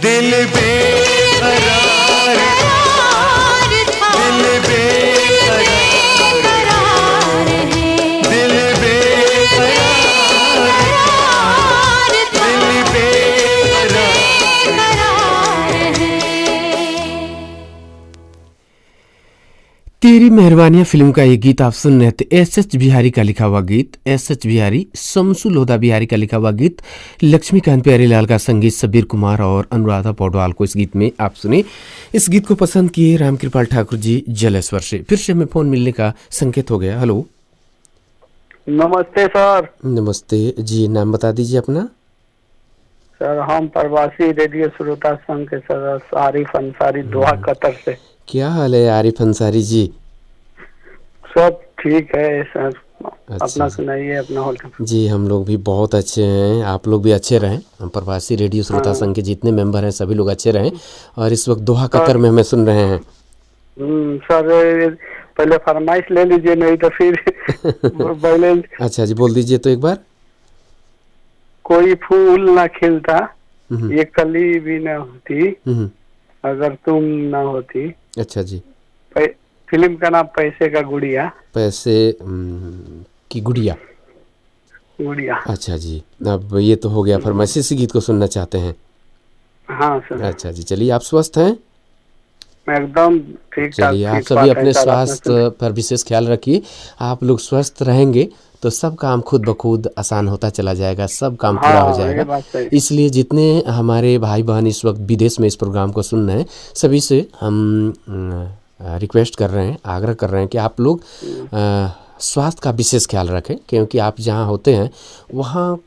दिल बेकरार था, दिल बेकरार बेकरार है, दिल बेकरार था, दिल बेकरार। बेकरार है। तेरी मेहरबानियां फिल्म का ये गीत आप सुन रहे थे। एस बिहारी का लिखा हुआ गीत, एस बिहारी, शमसु लोधा बिहारी का लिखा हुआ गीत, लक्ष्मीकांत प्यारेलाल का संगीत, सबीर कुमार और अनुराधा पौडवाल को इस गीत में आप सुने। इस गीत को पसंद किए रामकृपाल ठाकुर जी जलेश्वर से। फिर से हमें फोन मिलने का संकेत हो गया। हेलो, नमस्ते सर। नमस्ते जी, नाम बता दीजिए अपना। सर हम प्रवासी रेडियो श्रोता संघ के सदस्य आरिफ अंसारी दोहा कतर से। क्या हाल है आरिफ अंसारी जी? सब ठीक है सर, अपना अच्छा सुनाइए, अपना हाल। जी, हम लोग भी बहुत अच्छे हैं, आप लोग भी अच्छे रहें। हम प्रवासी रेडियो श्रोता संघ के जितने मेंबर हैं सभी लोग अच्छे रहें। और इस वक्त दोहा कतर में हमें सुन रहे हैं। सर पहले फरमाइश ले लीजिए, नहीं तो फिर पहले। अच्छा जी, बोल दीजिए तो एक बार। कोई फूल ना खिलता, ये कली भी ना होती, अगर तुम ना होती। अच्छा जी, फिल्म का नाम पैसे का गुड़िया। पैसे की गुड़िया। गुड़िया। अच्छा जी, अब ये तो हो गया फरमाइश। इसी गीत को सुनना चाहते हैं? हाँ सर। अच्छा जी, चलिए, आप स्वस्थ हैं? मैं एकदम ठीक। चलिए, आप सभी अपने स्वास्थ्य पर विशेष ख्याल रखिए। आप लोग स्वस्थ रहेंगे तो सब काम खुद ब खुद आसान होता चला जाएगा, सब काम पूरा हो जाएगा। इसलिए जितने हमारे भाई बहन इस वक्त विदेश में इस प्रोग्राम को सुन रहे हैं, सभी से हम रिक्वेस्ट कर रहे हैं, आग्रह कर रहे हैं कि आप लोग स्वास्थ्य का विशेष ख्याल रखें, क्योंकि आप जहाँ होते हैं वहाँ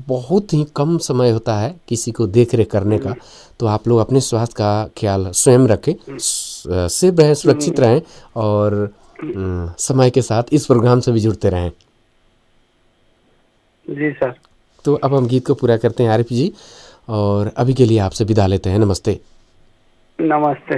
बहुत ही कम समय होता है किसी को देख रेख करने का। तो आप लोग अपने स्वास्थ्य का ख्याल स्वयं रखें, सेफ रहें, सुरक्षित रहें और समय के साथ इस प्रोग्राम से भी जुड़ते रहें। जी सर। तो अब हम गीत को पूरा करते हैं आरिफ जी, और अभी के लिए आपसे विदा लेते हैं। नमस्ते। नमस्ते।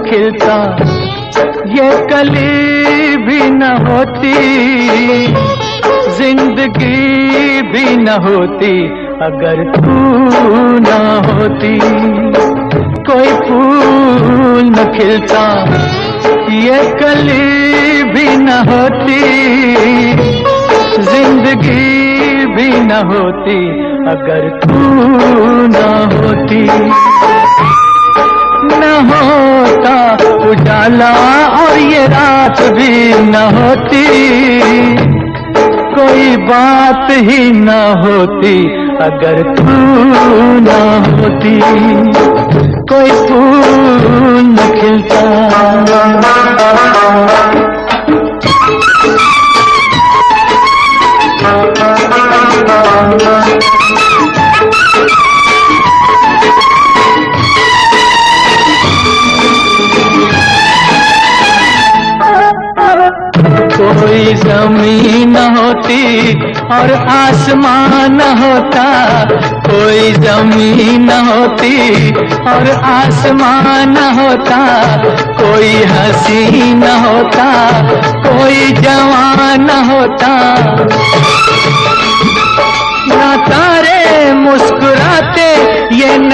खिलता ये कली भी न होती, जिंदगी भी न होती, अगर तू न होती। कोई फूल न खिलता, ये कली भी न होती, जिंदगी भी न होती, अगर तू न होती। न होता उजाला और ये रात भी न होती, कोई बात ही न होती, अगर तू न होती। कोई फूल न खिलता। कोई जमीन न होती और आसमान न होता, कोई जमीन न होती और आसमान न होता, कोई हंसी न होता, कोई जवान न होता, ना तारे मुस्कुरा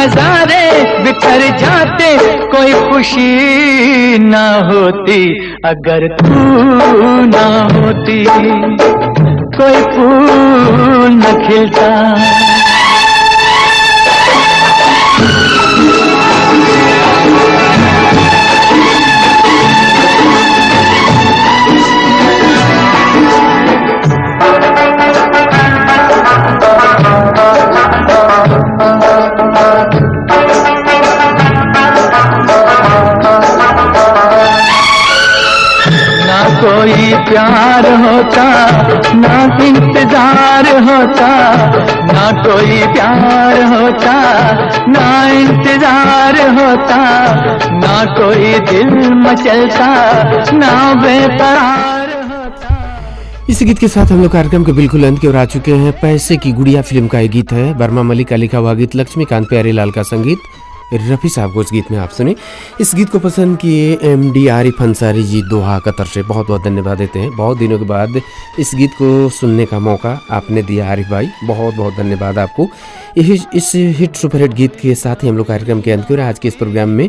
नजारे बिखर जाते, कोई खुशी ना होती अगर तू ना होती, कोई फूल न खिलता। कोई प्यार होता ना इंतजार होता, ना कोई प्यार होता ना इंतजार होता, ना कोई दिल मचलता ना बेकरार होता। इस गीत के साथ हम लोग कार्यक्रम के बिल्कुल अंत की ओर आ चुके हैं। पैसे की गुड़िया फिल्म का ये गीत है, बर्मा मलिक का लिखा हुआ गीत, लक्ष्मीकांत प्यारेलाल का संगीत, रफ़ी साहब को इस गीत में आप सुने। इस गीत को पसंद किए MD Arif Ansari ji Doha Qatar से बहुत बहुत धन्यवाद देते हैं। बहुत दिनों के बाद इस गीत को सुनने का मौका आपने दिया आरिफ भाई, बहुत बहुत धन्यवाद आपको। इस हिट सुपरहिट गीत के साथ ही हम लोग कार्यक्रम के अंत की ओर आज के इस प्रोग्राम में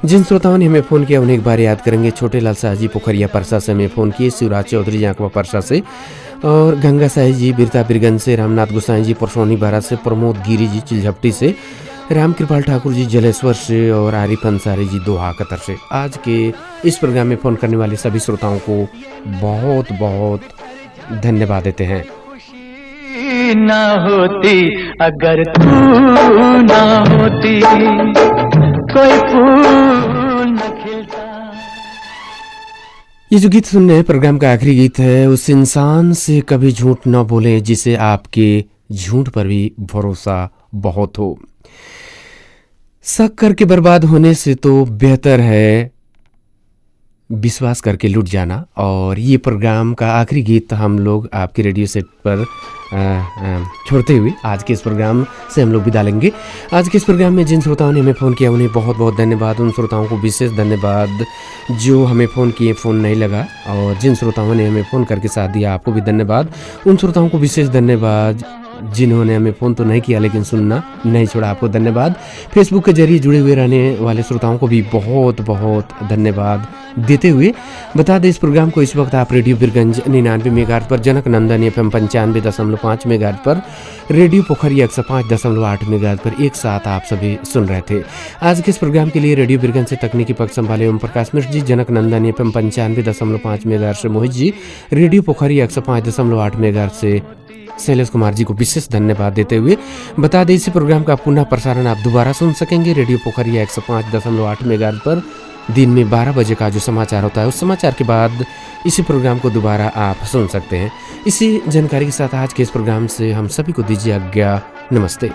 जिन श्रोताओं ने हमें फ़ोन किया उन्हें एक बार याद करेंगे। छोटे लाल शाह जी पोखरिया परसा से हमें फ़ोन किए, शिवराज चौधरी जी आंकवा परसा से, और गंगा साही जी बिरता बिरगंज से, रामनाथ गोसाई जी परसौनी भारत से, प्रमोद गिरी जी चिलझपटी से, राम कृपाल ठाकुर जी जलेश्वर से और आरिफ अंसारी जी दोहा कतर से। आज के इस प्रोग्राम में फ़ोन करने वाले सभी श्रोताओं को बहुत बहुत धन्यवाद देते हैं। ना होती अगर तू ना होती, कोई फूल न खिलता। ये जो गीत सुन रहे हैं प्रोग्राम का आखिरी गीत है। उस इंसान से कभी झूठ न बोले जिसे आपके झूठ पर भी भरोसा बहुत हो। शक करके बर्बाद होने से तो बेहतर है विश्वास करके लुट जाना। और ये प्रोग्राम का आखिरी गीत हम लोग आपके रेडियो सेट पर छोड़ते हुए आज के इस प्रोग्राम से हम लोग विदा लेंगे। आज के इस प्रोग्राम में जिन श्रोताओं ने हमें फ़ोन किया उन्हें बहुत बहुत धन्यवाद। उन श्रोताओं को विशेष धन्यवाद जो हमें फ़ोन किए, फ़ोन नहीं लगा, और जिन श्रोताओं ने हमें फ़ोन करके साथ दिया आपको भी धन्यवाद। उन श्रोताओं को विशेष धन्यवाद जिन्होंने हमें फ़ोन तो नहीं किया लेकिन सुनना नहीं छोड़ा, आपको धन्यवाद। फेसबुक के जरिए जुड़े हुए रहने वाले श्रोताओं को भी बहुत बहुत धन्यवाद देते हुए बता दें इस प्रोग्राम को इस वक्त आप रेडियो बिरगंज 99 मेगाहर्ट्ज़ पर, जनक नंदन FM 95.5 मेगाहर्ट्ज़ पर, रेडियो पोखरिया 105.8 मेगाहर्ट्ज़ पर एक साथ आप सभी सुन रहे थे। आज के इस प्रोग्राम के लिए रेडियो बिरगंज से तकनीकी पक्ष संभाले ओम प्रकाश मिश्र जी, जनक नंदन FM 95.5 मेगाहर्ट्ज़ से मोहित जी, रेडियो पोखरिया 105.8 मेगाहर्ट्ज़ से शैलेश कुमार जी को विशेष धन्यवाद देते हुए बता दें इसी प्रोग्राम का पुनः प्रसारण आप दोबारा सुन सकेंगे रेडियो पोखरिया 105.8 मेगाहर्ट्ज़ पर दिन में 12 बजे का जो समाचार होता है उस समाचार के बाद इसी प्रोग्राम को दोबारा आप सुन सकते हैं। इसी जानकारी के साथ आज के इस प्रोग्राम से हम सभी को दीजिए आज्ञा। नमस्ते।